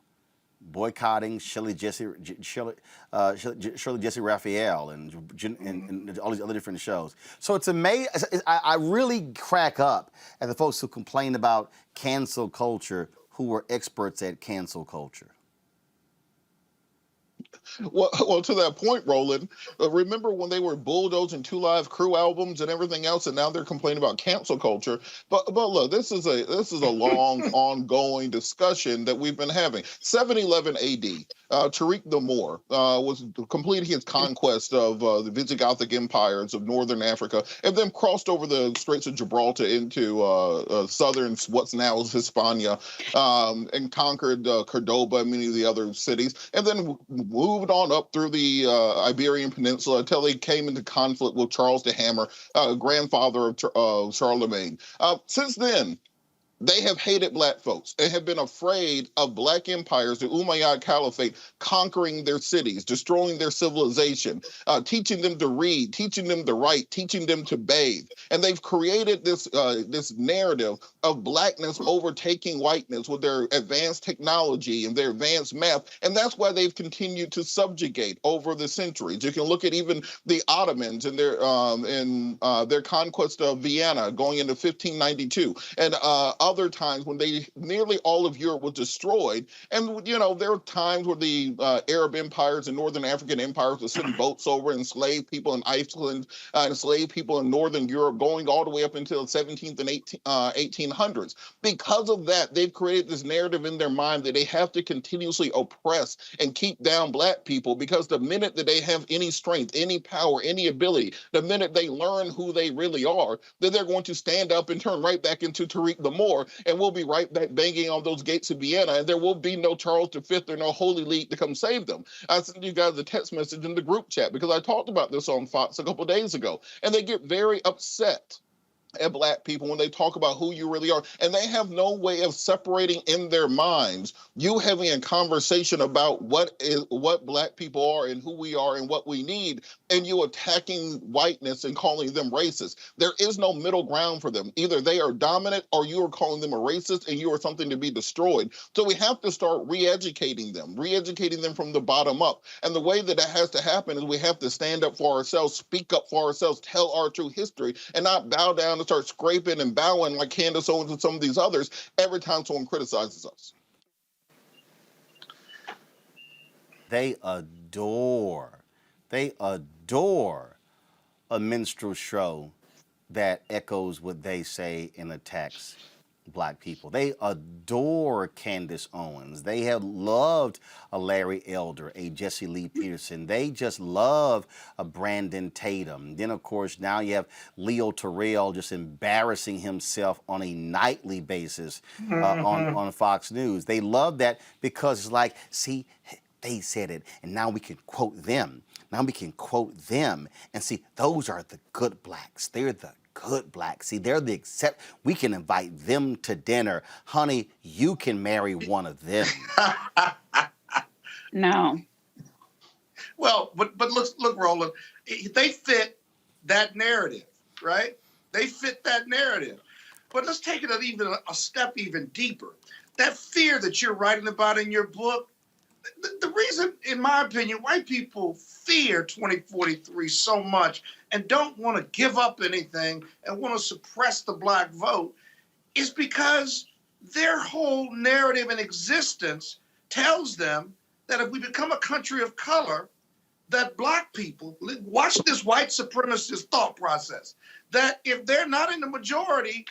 boycotting Shirley Jesse Raphael and all these other different shows. So it's amazing. I really crack up at the folks who complain about cancel culture who were experts at cancel culture. Well, to that point, Roland, remember when they were bulldozing Two Live Crew albums and everything else, and now they're complaining about cancel culture. But look, this is a long, ongoing discussion that we've been having. 711 AD, Tariq the Moor was completing his conquest of the Visigothic empires of northern Africa, and then crossed over the Straits of Gibraltar into southern what's now Hispania, and conquered Cordoba and many of the other cities, and then moved on up through the Iberian Peninsula until they came into conflict with Charles the Hammer, grandfather of Charlemagne. Since then, they have hated black folks and have been afraid of black empires, the Umayyad Caliphate, conquering their cities, destroying their civilization, teaching them to read, teaching them to write, teaching them to bathe. And they've created this narrative of blackness overtaking whiteness with their advanced technology and their advanced math. And that's why they've continued to subjugate over the centuries. You can look at even the Ottomans and their conquest of Vienna going into 1592 and other times when nearly all of Europe was destroyed. And, you know, there were times where the Arab empires and Northern African empires would send boats over and enslave people in Iceland, enslave people in Northern Europe, going all the way up until the 17th and 1800s. Because of that, they've created this narrative in their mind that they have to continuously oppress and keep down black people, because the minute that they have any strength, any power, any ability, the minute they learn who they really are, then they're going to stand up and turn right back into Tariq the Moor, and we'll be right back banging on those gates of Vienna, and there will be no Charles V or no Holy League to come save them. I sent you guys a text message in the group chat because I talked about this on Fox a couple days ago, and they get very upset at black people when they talk about who you really are, and they have no way of separating in their minds you having a conversation about what black people are and who we are and what we need, and you attacking whiteness and calling them racist. There is no middle ground for them. Either they are dominant or you are calling them a racist and you are something to be destroyed. So we have to start re-educating them from the bottom up. And the way that has to happen is we have to stand up for ourselves, speak up for ourselves, tell our true history, and not bow down and start scraping and bowing like Candace Owens and some of these others every time someone criticizes us. They adore a minstrel show that echoes what they say and attacks black people. They adore Candace Owens. They have loved a Larry Elder, a Jesse Lee Peterson. They just love a Brandon Tatum. Then, of course, now you have Leo Terrell just embarrassing himself on a nightly basis on Fox News. They love that because it's like, see, they said it, and now we can quote them. Now we can quote them and see, those are the good blacks. They're the good blacks. See, they're the we can invite them to dinner. Honey, you can marry one of them. No. Well, but look, Roland, they fit that narrative, right? They fit that narrative. But let's take it even a step even deeper. That fear that you're writing about in your book, the reason, in my opinion, white people fear 2043 so much and don't want to give up anything and want to suppress the black vote is because their whole narrative and existence tells them that if we become a country of color, that black people, watch this white supremacist thought process, that if they're not in the majority,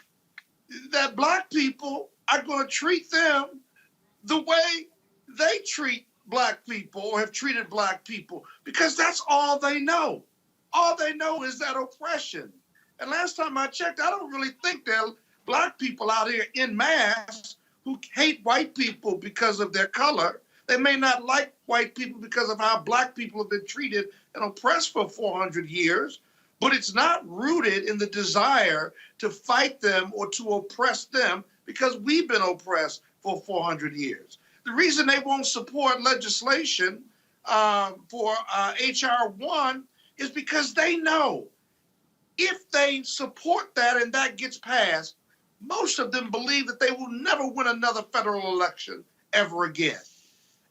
that black people are going to treat them the way they treat black people or have treated black people because that's all they know. All they know is that oppression. And last time I checked, I don't really think there are black people out here in mass who hate white people because of their color. They may not like white people because of how black people have been treated and oppressed for 400 years, but it's not rooted in the desire to fight them or to oppress them because we've been oppressed for 400 years. The reason they won't support legislation for HR1 is because they know if they support that and that gets passed, most of them believe that they will never win another federal election ever again.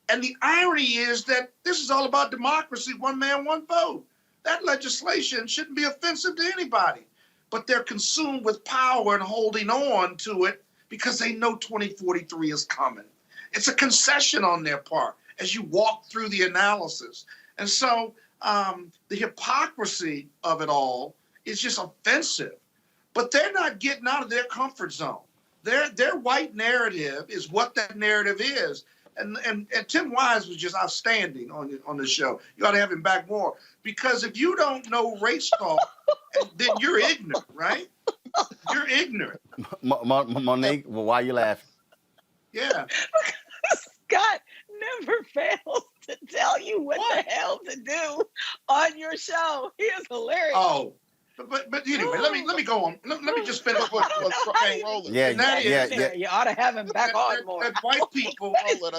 And the irony is that this is all about democracy, one man, one vote. That legislation shouldn't be offensive to anybody, but they're consumed with power and holding on to it because they know 2043 is coming. It's a concession on their part as you walk through the analysis. And so the hypocrisy of it all is just offensive, but they're not getting out of their comfort zone. Their white narrative is what that narrative is. And Tim Wise was just outstanding on the show. You ought to have him back more, because if you don't know race talk, then you're ignorant, right? You're ignorant. Monique, well, why are you laughing? Yeah. Scott never fails to tell you what the hell to do on your show. He is hilarious. Oh, but anyway, let me go on. Let me just finish what's rolling. Yeah. You ought to have him back on more. That white people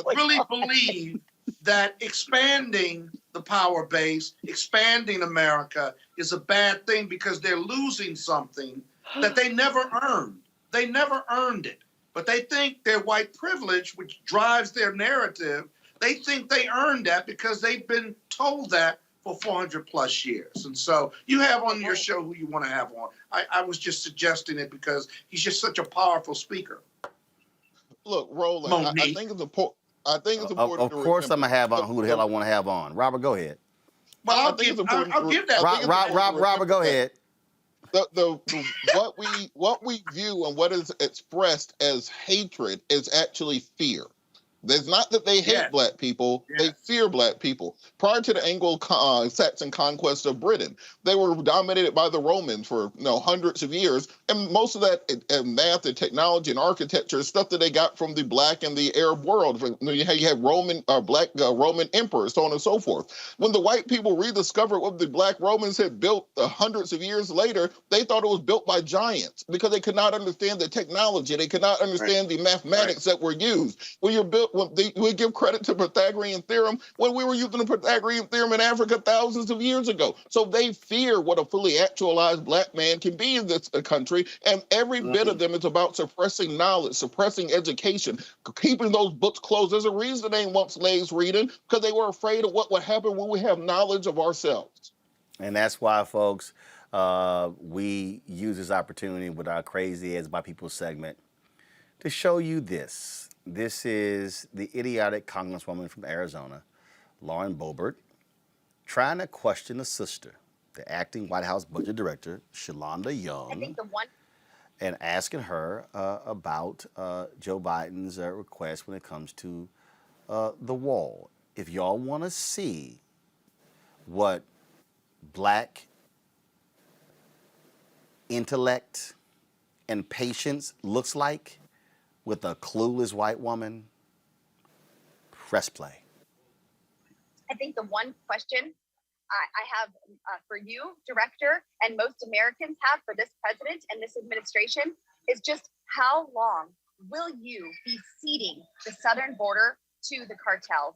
really believe that expanding the power base, expanding America is a bad thing because they're losing something that they never earned. They never earned it. But they think their white privilege, which drives their narrative, they think they earned that because they've been told that for 400 plus years. And so you have on your show who you want to have on. I was just suggesting it because he's just such a powerful speaker. Look, Roland, I think it's important. Of course, I'm gonna have on who the hell I want to have on. Robert, go ahead. Well, I'll give that. Robert, go ahead. What we view and what is expressed as hatred is actually fear. There's not that they hate black people, they fear black people. Prior to the Anglo-Saxon conquest of Britain, they were dominated by the Romans for hundreds of years, and most of that math and technology and architecture is stuff that they got from the black and the Arab world. You had Roman emperors, so on and so forth. When the white people rediscovered what the black Romans had built hundreds of years later, they thought it was built by giants because they could not understand the technology, they could not understand the mathematics that were used. When you're built, we give credit to Pythagorean theorem when we were using the Pythagorean theorem in Africa thousands of years ago. So they fear what a fully actualized black man can be in this country, and every bit of them is about suppressing knowledge, suppressing education, keeping those books closed. There's a reason they ain't want slaves reading, because they were afraid of what would happen when we have knowledge of ourselves. And that's why, folks, we use this opportunity with our Crazy As by People segment to show you this. This is the idiotic congresswoman from Arizona, Lauren Boebert, trying to question the sister, the acting White House budget director, Shalonda Young, and asking her about Joe Biden's request when it comes to the wall. If y'all want to see what black intellect and patience looks like with a clueless white woman, press play. I think the one question I have for you, Director, and most Americans have for this president and this administration is just how long will you be ceding the southern border to the cartels?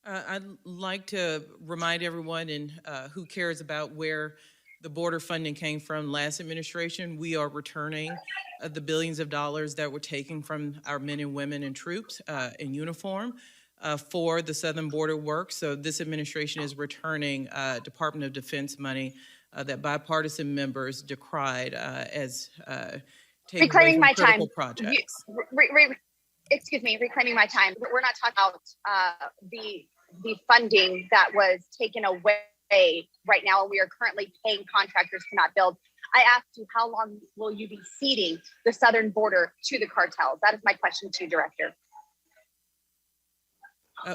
I'd like to remind everyone who cares about where the border funding came from last administration. We are returning the billions of dollars that were taken from our men and women and troops in uniform for the southern border work. So this administration is returning Department of Defense money that bipartisan members decried as taking reclaiming away from my critical time. projects. Excuse me, reclaiming my time. We're not talking about the funding that was taken away right now, and we are currently paying contractors to not build. I asked you, how long will you be ceding the southern border to the cartels? That is my question to you, Director.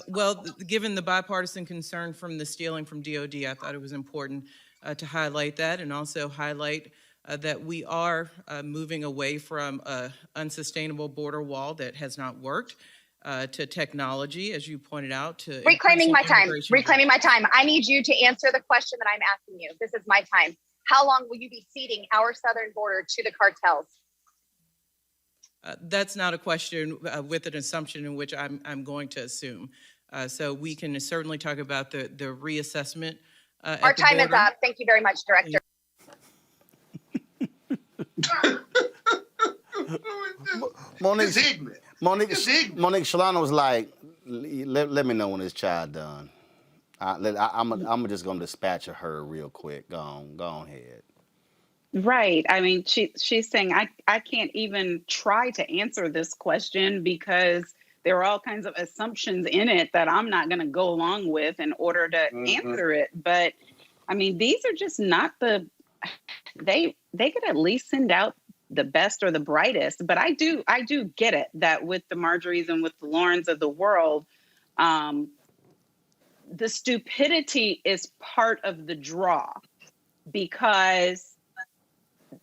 Well, given the bipartisan concern from the stealing from DOD, I thought it was important to highlight that and also highlight that we are moving away from an unsustainable border wall that has not worked to technology, as you pointed out. To reclaiming my time. Reclaiming my time. I need you to answer the question that I'm asking you. This is my time. How long will you be ceding our southern border to the cartels? That's not a question with an assumption in which I'm going to assume. So we can certainly talk about the reassessment. Our time is up. Thank you very much, Director. Monique Shalana was like, let me know when this child done. I'm just gonna dispatch her real quick. Go on ahead. Right. I mean, she's saying I can't even try to answer this question because there are all kinds of assumptions in it that I'm not going to go along with in order to answer it. But I mean, these are just not they could at least send out the best or the brightest. But I do get it that with the Marjories and with the Laurens of the world, the stupidity is part of the draw because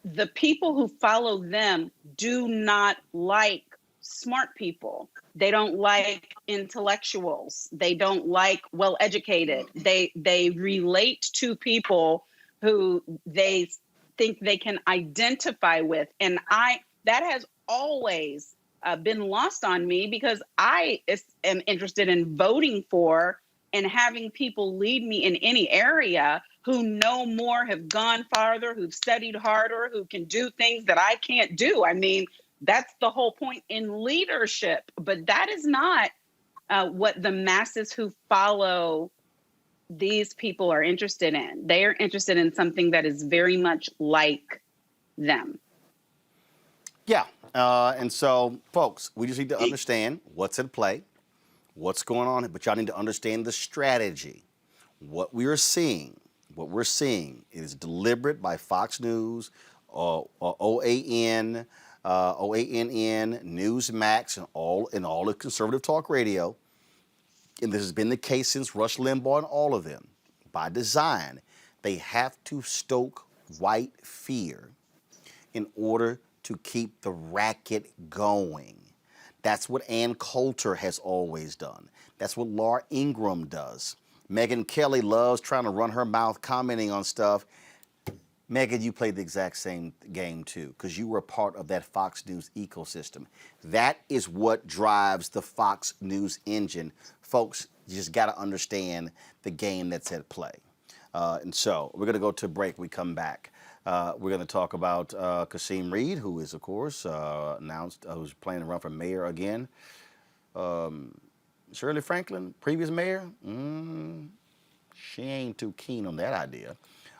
the people who follow them do not like smart people. They don't like intellectuals. They don't like well-educated. They relate to people who they think they can identify with. And that has always been lost on me because I am interested in voting for and having people lead me in any area who know more, have gone farther, who've studied harder, who can do things that I can't do. I mean, that's the whole point in leadership. But that is not what the masses who follow these people are interested in. They are interested in something that is very much like them. Yeah. And so, folks, we just need to understand what's at play, what's going on, but y'all need to understand the strategy. What we're seeing is deliberate by Fox News, OAN, OANN, Newsmax, and all the conservative talk radio. And this has been the case since Rush Limbaugh and all of them. By design, they have to stoke white fear in order to keep the racket going. That's what Ann Coulter has always done. That's what Laura Ingraham does. Megyn Kelly loves trying to run her mouth commenting on stuff. Megyn, you played the exact same game too, because you were a part of that Fox News ecosystem. That is what drives the Fox News engine. Folks, you just got to understand the game that's at play. And so we're going to go to break. We come back. We're going to talk about Kasim Reed, who is, of course, announced who's planning to run for mayor again. Shirley Franklin, previous mayor, she ain't too keen on that idea.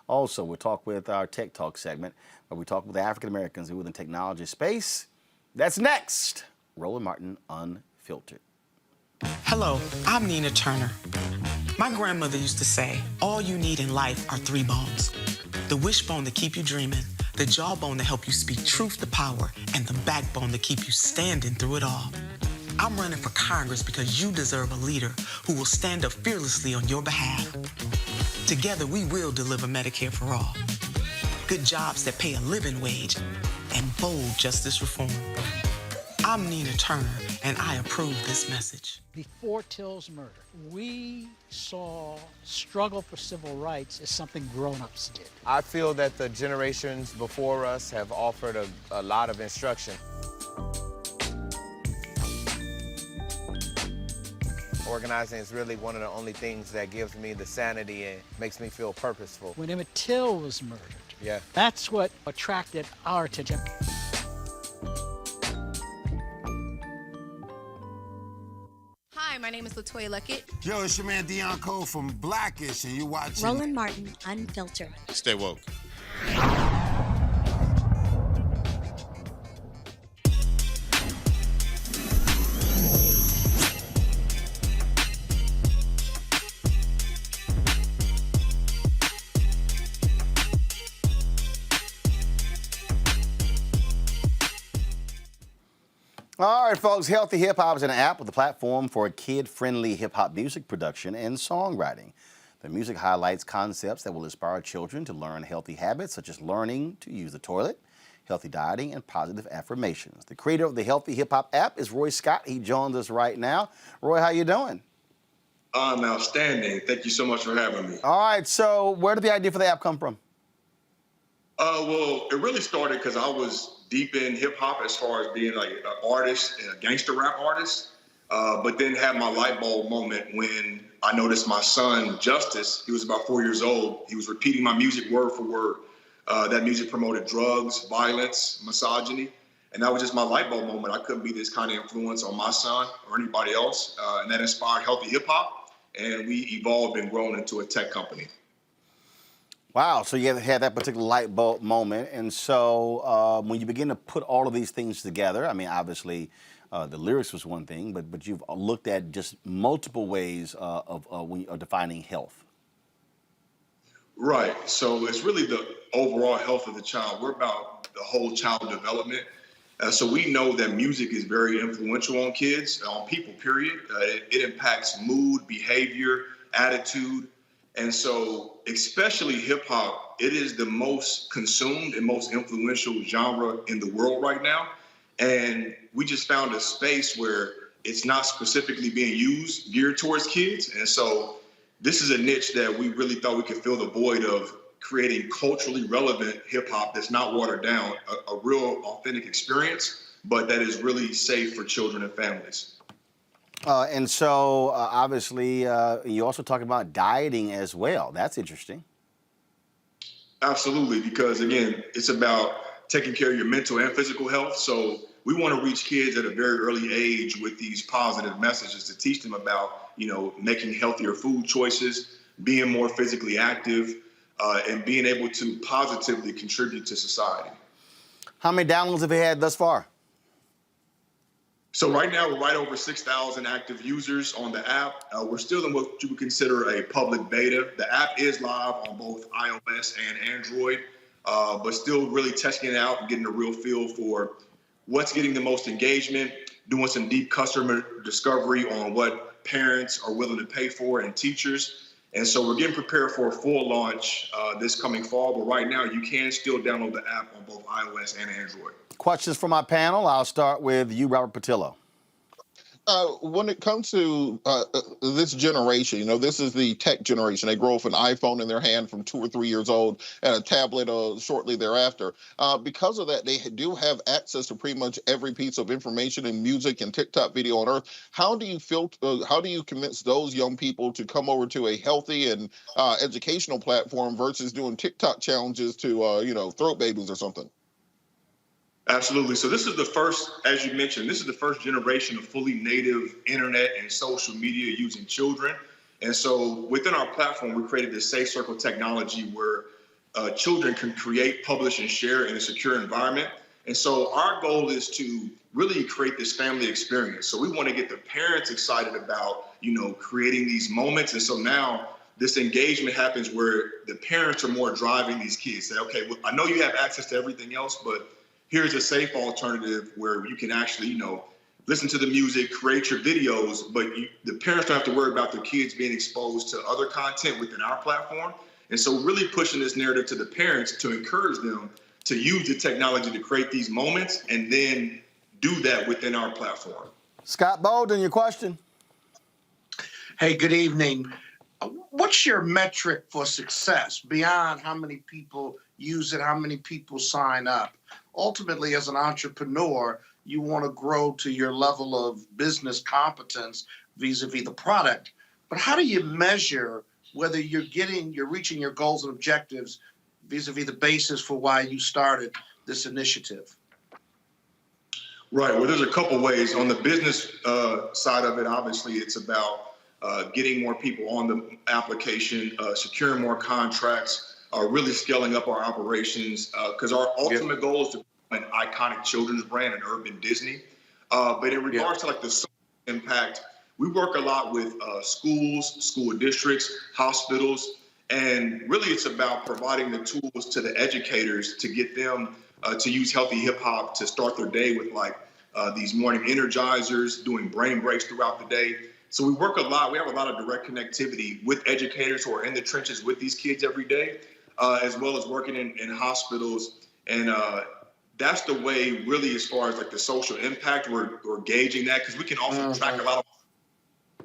Also, we'll talk with our Tech Talk segment, where we talk with African Americans who are in the technology space. That's next. Roland Martin Unfiltered. Hello, I'm Nina Turner. My grandmother used to say, all you need in life are 3 bones. The wishbone to keep you dreaming, the jawbone to help you speak truth to power, and the backbone to keep you standing through it all. I'm running for Congress because you deserve a leader who will stand up fearlessly on your behalf. Together, we will deliver Medicare for all, good jobs that pay a living wage, and bold justice reform. I'm Nina Turner, and I approve this message. Before Till's murder, we saw struggle for civil rights as something grown-ups did. I feel that the generations before us have offered a lot of instruction. Organizing is really one of the only things that gives me the sanity and makes me feel purposeful. When Emmett Till was murdered, that's what attracted our attention. Hi, my name is LaToya Luckett. Yo, it's your man Deion Cole from Blackish, and you're watching Roland Martin Unfiltered. Stay woke. All right, folks, Healthy Hip Hop is an app with a platform for kid-friendly hip-hop music production and songwriting. The music highlights concepts that will inspire children to learn healthy habits, such as learning to use the toilet, healthy dieting, and positive affirmations. The creator of the Healthy Hip Hop app is Roy Scott. He joins us right now. Roy, how you doing? I'm outstanding. Thank you so much for having me. All right, so where did the idea for the app come from? Well, it really started because I was deep in hip hop as far as being like an artist, a gangster rap artist, but then had my light bulb moment when I noticed my son, Justice, he was about 4 years old. He was repeating my music word for word. That music promoted drugs, violence, misogyny. And that was just my light bulb moment. I couldn't be this kind of influence on my son or anybody else. And that inspired Healthy Hip Hop. And we evolved and grown into a tech company. Wow, so you had that particular light bulb moment. And so when you begin to put all of these things together, I mean, obviously the lyrics was one thing, but you've looked at just multiple ways of defining health. Right, so it's really the overall health of the child. We're about the whole child development. So we know that music is very influential on kids, on people, period. It impacts mood, behavior, attitude. And so especially hip hop, it is the most consumed and most influential genre in the world right now. And we just found a space where it's not specifically being used, geared towards kids. And so this is a niche that we really thought we could fill the void of, creating culturally relevant hip hop that's not watered down, a real authentic experience, but that is really safe for children and families. And so obviously you also talk about dieting as well. That's interesting. Absolutely, because again, it's about taking care of your mental and physical health. So we want to reach kids at a very early age with these positive messages to teach them about, making healthier food choices, being more physically active, and being able to positively contribute to society. How many downloads have you had thus far? So right now we're right over 6,000 active users on the app. We're still in what you would consider a public beta. The app is live on both iOS and Android, but still really testing it out and getting a real feel for what's getting the most engagement, doing some deep customer discovery on what parents are willing to pay for and teachers. And so we're getting prepared for a full launch this coming fall, but right now you can still download the app on both iOS and Android. Questions for my panel. I'll start with you, Robert Patillo. When it comes to this generation, this is the tech generation. They grow up with an iPhone in their hand from 2 or 3 years old and a tablet shortly thereafter. Because of that, they do have access to pretty much every piece of information and music and TikTok video on earth. How do you convince those young people to come over to a healthy and educational platform versus doing TikTok challenges to, throat babies or something? Absolutely. So this is the first, as you mentioned, this is the first generation of fully native internet and social media using children. And so within our platform, we created this safe circle technology where children can create, publish, and share in a secure environment. And so our goal is to really create this family experience. So we want to get the parents excited about, creating these moments. And so now this engagement happens where the parents are more driving these kids. Say, okay, well, I know you have access to everything else, but here's a safe alternative where you can actually, listen to the music, create your videos, but the parents don't have to worry about their kids being exposed to other content within our platform. And so really pushing this narrative to the parents to encourage them to use the technology to create these moments and then do that within our platform. Scott Bolden, your question. Hey, good evening. What's your metric for success beyond how many people use it, how many people sign up? Ultimately, as an entrepreneur, you want to grow to your level of business competence vis-a-vis the product. But how do you measure whether you're reaching your goals and objectives vis-a-vis the basis for why you started this initiative? Right. Well, there's a couple ways. On the business side of it, obviously, it's about getting more people on the application, securing more contracts, really scaling up our operations, because our ultimate goal is to be an iconic children's brand, an urban Disney. But in regards to the social impact, we work a lot with schools, school districts, hospitals, and really it's about providing the tools to the educators to get them to use healthy hip hop to start their day with these morning energizers, doing brain breaks throughout the day. So we work a lot. We have a lot of direct connectivity with educators who are in the trenches with these kids every day, as well as working in hospitals. And that's the way, really, as far as like the social impact, we're gauging that, because we can also track a lot of,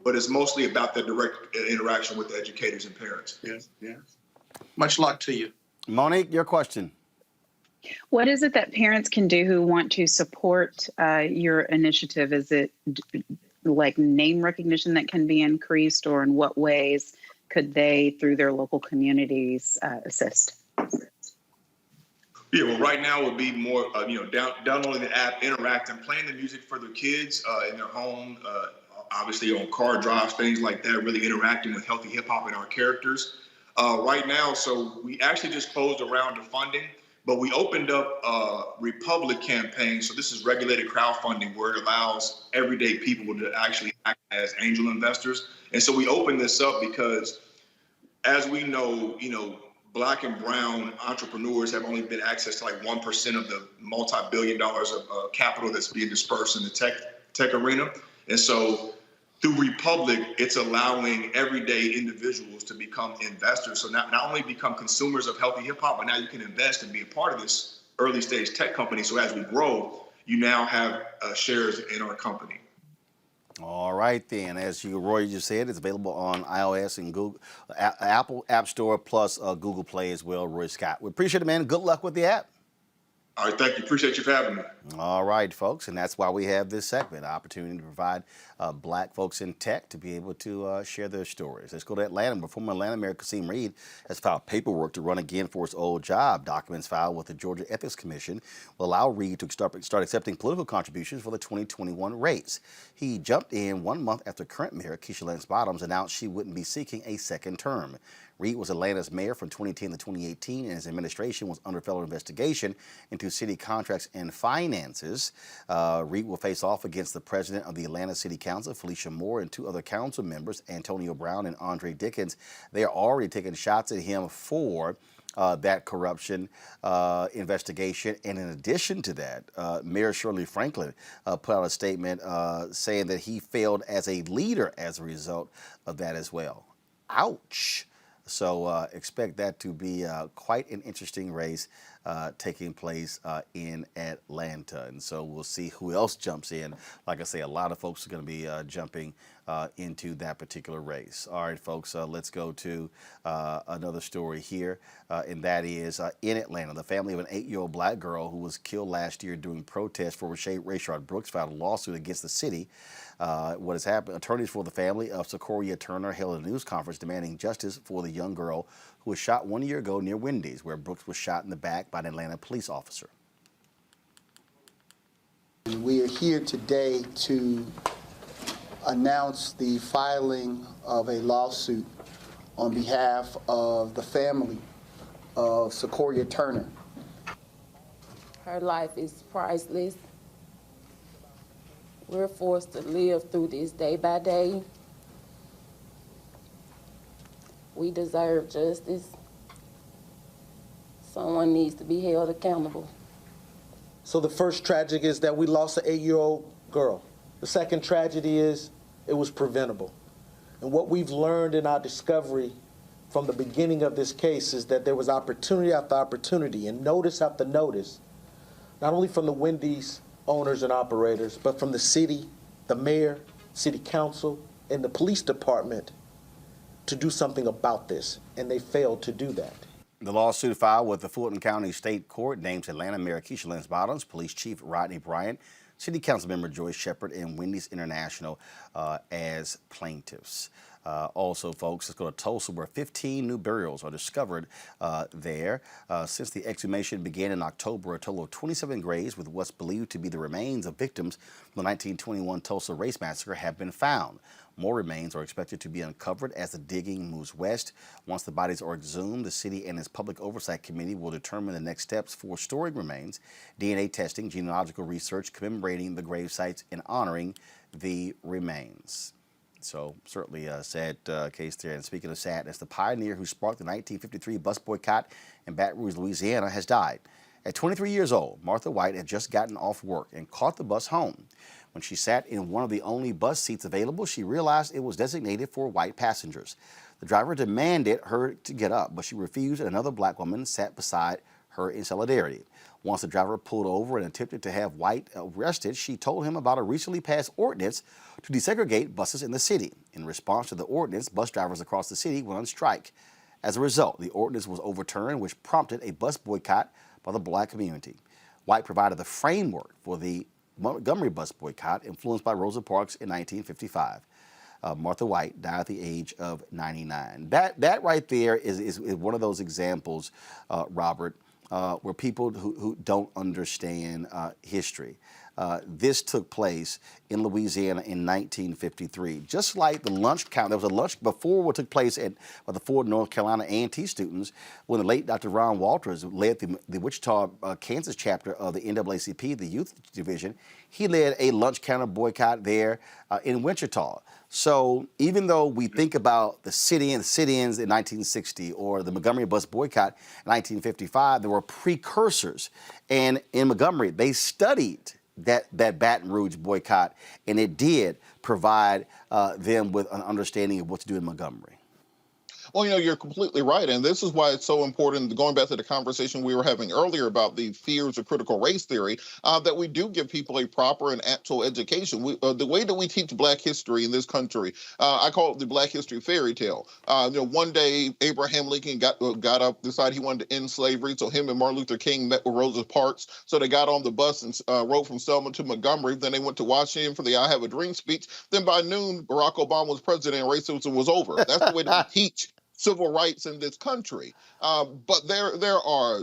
but it's mostly about the direct interaction with the educators and parents. Yes, yes. Much luck to you. Monique, your question. What is it that parents can do who want to support your initiative? Is it like name recognition that can be increased, or in what ways could they, through their local communities, assist? Yeah, well, right now would be more, downloading the app, interacting, playing the music for their kids in their home, obviously on car drives, things like that, really interacting with healthy hip hop and our characters. Right now, so we actually just closed a round of funding, but we opened up a Republic campaign. So this is regulated crowdfunding, where it allows everyday people to actually act as angel investors. And so we opened this up because, as we know, Black and brown entrepreneurs have only been access to like 1% of the multi-billion dollars of capital that's being dispersed in the tech arena. And so through Republic, it's allowing everyday individuals to become investors. So not only become consumers of healthy hip hop, but now you can invest and be a part of this early stage tech company. So as we grow, you now have shares in our company. All right, then. As Roy just said, it's available on iOS and Google, Apple App Store, plus Google Play as well, Roy Scott. We appreciate it, man. Good luck with the app. All right, thank you. Appreciate you for having me. All right, folks, and that's why we have this segment, an opportunity to provide Black folks in tech to be able to share their stories. Let's go to Atlanta. Former Atlanta Mayor Kasim has filed paperwork to run again for his old job. Documents filed with the Georgia Ethics Commission will allow Reed to start accepting political contributions for the 2021 race. He jumped in 1 month after current mayor Keisha Lance Bottoms announced she wouldn't be seeking a second term. Reed was Atlanta's mayor from 2010 to 2018, and his administration was under federal investigation into city contracts and finances. Reed will face off against the president of the Atlanta City Council, Felicia Moore, and two other council members, Antonio Brown and Andre Dickens. They are already taking shots at him for that corruption investigation. And in addition to that, Mayor Shirley Franklin put out a statement saying that he failed as a leader as a result of that as well. Ouch. So expect that to be quite an interesting race taking place in Atlanta. And so we'll see who else jumps in. Like I say, a lot of folks are going to be jumping into that particular race. All right, folks, let's go to another story here, and that is in Atlanta. The family of an 8-year-old Black girl who was killed last year during protests for Rayshard Brooks filed a lawsuit against the city. What has happened? Attorneys for the family of Sequoia Turner held a news conference demanding justice for the young girl who was shot 1 year ago near Wendy's, where Brooks was shot in the back by an Atlanta police officer. We are here today to announce the filing of a lawsuit on behalf of the family of Sequoia Turner. Her life is priceless. We're forced to live through this day by day. We deserve justice. Someone needs to be held accountable. So the first tragedy is that we lost an 8-year-old girl. The second tragedy is it was preventable. And what we've learned in our discovery from the beginning of this case is that there was opportunity after opportunity and notice after notice, not only from the Wendy's owners and operators, but from the city, the mayor, city council, and the police department to do something about this, and they failed to do that. The lawsuit filed with the Fulton County State Court names Atlanta Mayor Keisha Lance Bottoms, Police Chief Rodney Bryant, City Council Member Joyce Shepard, and Wendy's International as plaintiffs. Also, folks, let's go to Tulsa, where 15 new burials are discovered there. Since the exhumation began in October, a total of 27 graves with what's believed to be the remains of victims from the 1921 Tulsa Race Massacre have been found. More remains are expected to be uncovered as the digging moves west. Once the bodies are exhumed, the city and its Public Oversight Committee will determine the next steps for storing remains, DNA testing, genealogical research, commemorating the grave sites, and honoring the remains. So certainly a sad case there. And speaking of sadness, the pioneer who sparked the 1953 bus boycott in Baton Rouge, Louisiana, has died. At 23 years old, Martha White had just gotten off work and caught the bus home. When she sat in one of the only bus seats available, she realized it was designated for white passengers. The driver demanded her to get up, but she refused, and another black woman sat beside her in solidarity. Once the driver pulled over and attempted to have White arrested, she told him about a recently passed ordinance to desegregate buses in the city. In response to the ordinance, bus drivers across the city went on strike. As a result, the ordinance was overturned, which prompted a bus boycott by the black community. White provided the framework for the Montgomery bus boycott, influenced by Rosa Parks in 1955. Martha White died at the age of 99. That right there is one of those examples, Robert, where people who don't understand history. This took place in Louisiana in 1953. Just like the lunch count, there was a lunch before what took place at the Ford, North Carolina A&T students when the late Dr. Ron Walters led the Wichita, Kansas chapter of the NAACP, the youth division. He led a lunch counter boycott there in Wichita. So even though we think about the sit-ins in 1960 or the Montgomery bus boycott in 1955, there were precursors. And in Montgomery, they studied that Baton Rouge boycott, and it did provide them with an understanding of what to do in Montgomery. Well, you're completely right. And this is why it's so important, going back to the conversation we were having earlier about the fears of critical race theory, that we do give people a proper and actual education. The way that we teach Black history in this country, I call it the Black history fairy tale. One day, Abraham Lincoln got up, decided he wanted to end slavery. So him and Martin Luther King met with Rosa Parks. So they got on the bus and rode from Selma to Montgomery. Then they went to Washington for the I Have a Dream speech. Then by noon, Barack Obama was president and racism was over. That's the way that we teach civil rights in this country. But there are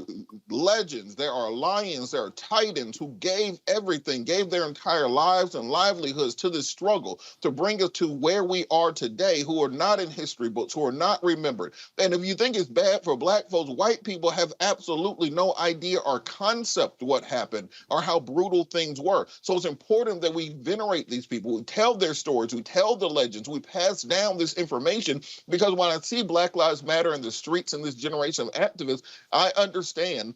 legends, there are lions, there are titans who gave everything, gave their entire lives and livelihoods to this struggle to bring us to where we are today, who are not in history books, who are not remembered. And if you think it's bad for Black folks, white people have absolutely no idea or concept what happened or how brutal things were. So it's important that we venerate these people, we tell their stories, we tell the legends, we pass down this information, because when I see Black Lives Matter in the streets in this generation of activists, I understand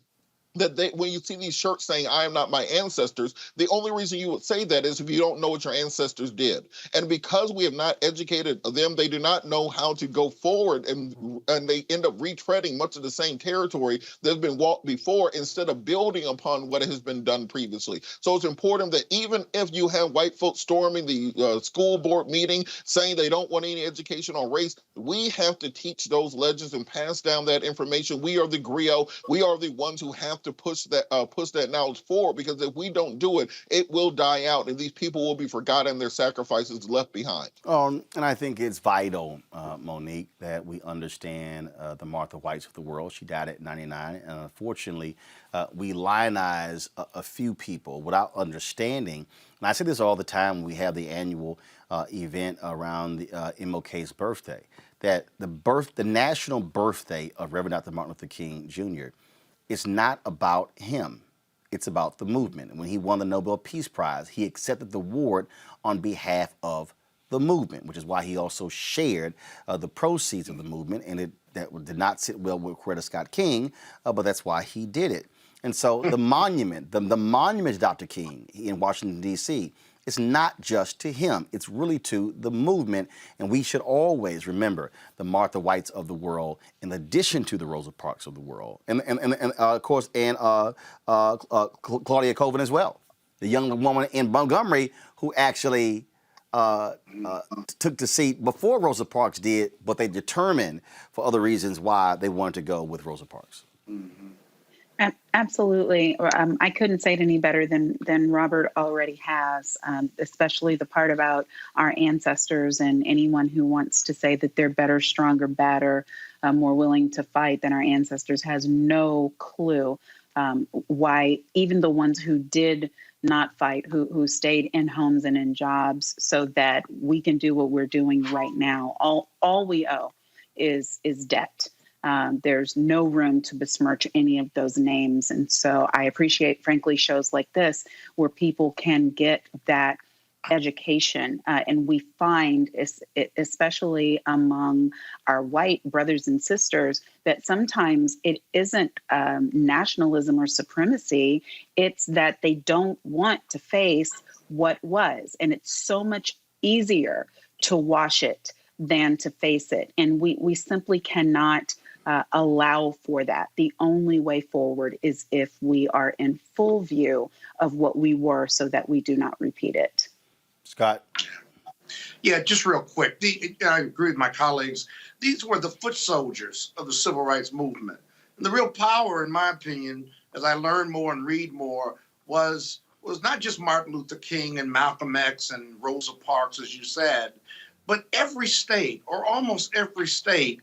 that when you see these shirts saying, "I am not my ancestors," the only reason you would say that is if you don't know what your ancestors did. And because we have not educated them, they do not know how to go forward, and they end up retreading much of the same territory that's been walked before instead of building upon what has been done previously. So it's important that even if you have white folks storming the school board meeting saying they don't want any education on race, we have to teach those legends and pass down that information. We are the griot. We are the ones who have to push that knowledge forward, because if we don't do it, it will die out, and these people will be forgotten, their sacrifices left behind. And I think it's vital, Monique, that we understand the Martha Whites of the world. She died at 99, and unfortunately, we lionize a few people without understanding. And I say this all the time when we have the annual event around the MLK's birthday, that the national birthday of Reverend Dr. Martin Luther King Jr., it's not about him. It's about the movement. And when he won the Nobel Peace Prize, he accepted the award on behalf of the movement, which is why he also shared the proceeds of the movement. And that did not sit well with Coretta Scott King, but that's why he did it. And so the monument, the monument to Dr. King in Washington, D.C., it's not just to him. It's really to the movement. And we should always remember the Martha Whites of the world in addition to the Rosa Parks of the world. And of course, Claudia Colvin as well, the young woman in Montgomery who actually took the seat before Rosa Parks did, but they determined for other reasons why they wanted to go with Rosa Parks. Mm-hmm. Absolutely. I couldn't say it any better than Robert already has, especially the part about our ancestors, and anyone who wants to say that they're better, stronger, badder, more willing to fight than our ancestors has no clue why even the ones who did not fight, who stayed in homes and in jobs so that we can do what we're doing right now. All we owe is debt. There's no room to besmirch any of those names. And so I appreciate, frankly, shows like this where people can get that education, and we find, especially among our white brothers and sisters, that sometimes it isn't nationalism or supremacy, it's that they don't want to face what was. And it's so much easier to wash it than to face it. And we simply cannot allow for that. The only way forward is if we are in full view of what we were so that we do not repeat it. Scott? Yeah, just real quick. I agree with my colleagues. These were the foot soldiers of the civil rights movement. And the real power, in my opinion, as I learn more and read more, was not just Martin Luther King and Malcolm X and Rosa Parks, as you said, but every state, or almost every state,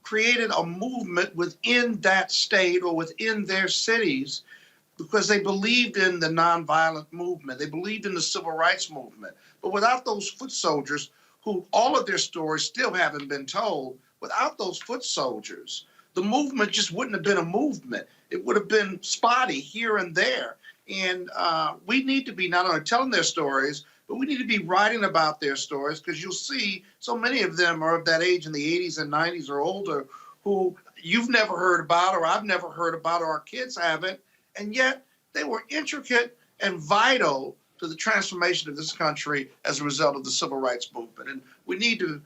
created a movement within that state or within their cities because they believed in the nonviolent movement. They believed in the civil rights movement. But without those foot soldiers, who all of their stories still haven't been told, without those foot soldiers, the movement just wouldn't have been a movement. It would have been spotty here and there. And we need to be not only telling their stories, but we need to be writing about their stories, because you'll see so many of them are of that age in the 80s and 90s or older who you've never heard about, or I've never heard about, or our kids haven't. And yet they were intricate and vital to the transformation of this country as a result of the civil rights movement. And we need to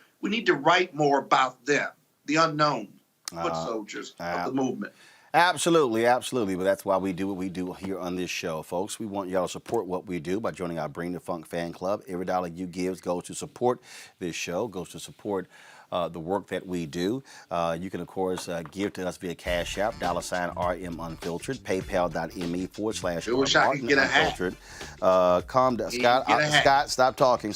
write more about them, the unknown foot soldiers of the movement. Absolutely, absolutely. But that's why we do what we do here on this show, folks. We want y'all to support what we do by joining our Bring the Funk fan club. Every dollar you give goes to support this show, goes to support the work that we do. You can, of course, give to us via Cash App, $RM Unfiltered, paypal.me/RM Calm down. Scott, stop talking.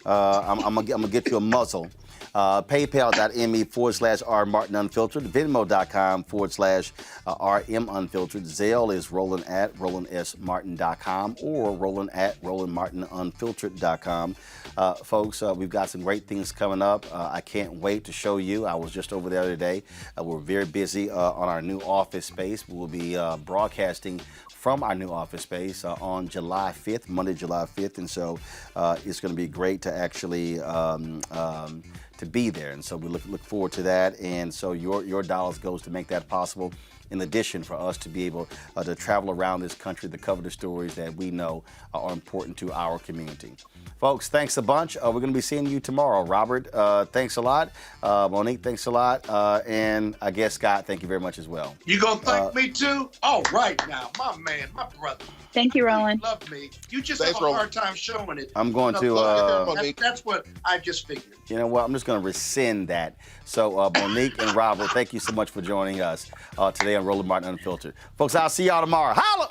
I'm gonna get you a muzzle. PayPal.me/R Martin Unfiltered, Venmo.com/RM Unfiltered. Zelle is Roland at RolandSMartin.com or Roland at RolandMartinUnfiltered.com. Folks, we've got some great things coming up. I can't wait to show you. I was just over the other day. We're very busy on our new office space. We will be broadcasting from our new office space on July 5th, Monday, July 5th. And so it's going to be great to actually to be there. And so we look forward to that. And so your dollars goes to make that possible, in addition for us to be able to travel around this country to cover the stories that we know are important to our community. Folks, thanks a bunch. We're going to be seeing you tomorrow. Robert, thanks a lot. Monique, thanks a lot. And I guess, Scott, thank you very much as well. You going to thank me too? All right now, my man, my brother. Thank you, Roland. You love me. You just have a hard time showing it. I'm going to... that's what I just figured. You know what? I'm just going to rescind that. So, Monique and Robert, thank you so much for joining us today on Roland Martin Unfiltered. Folks, I'll see y'all tomorrow. Holla!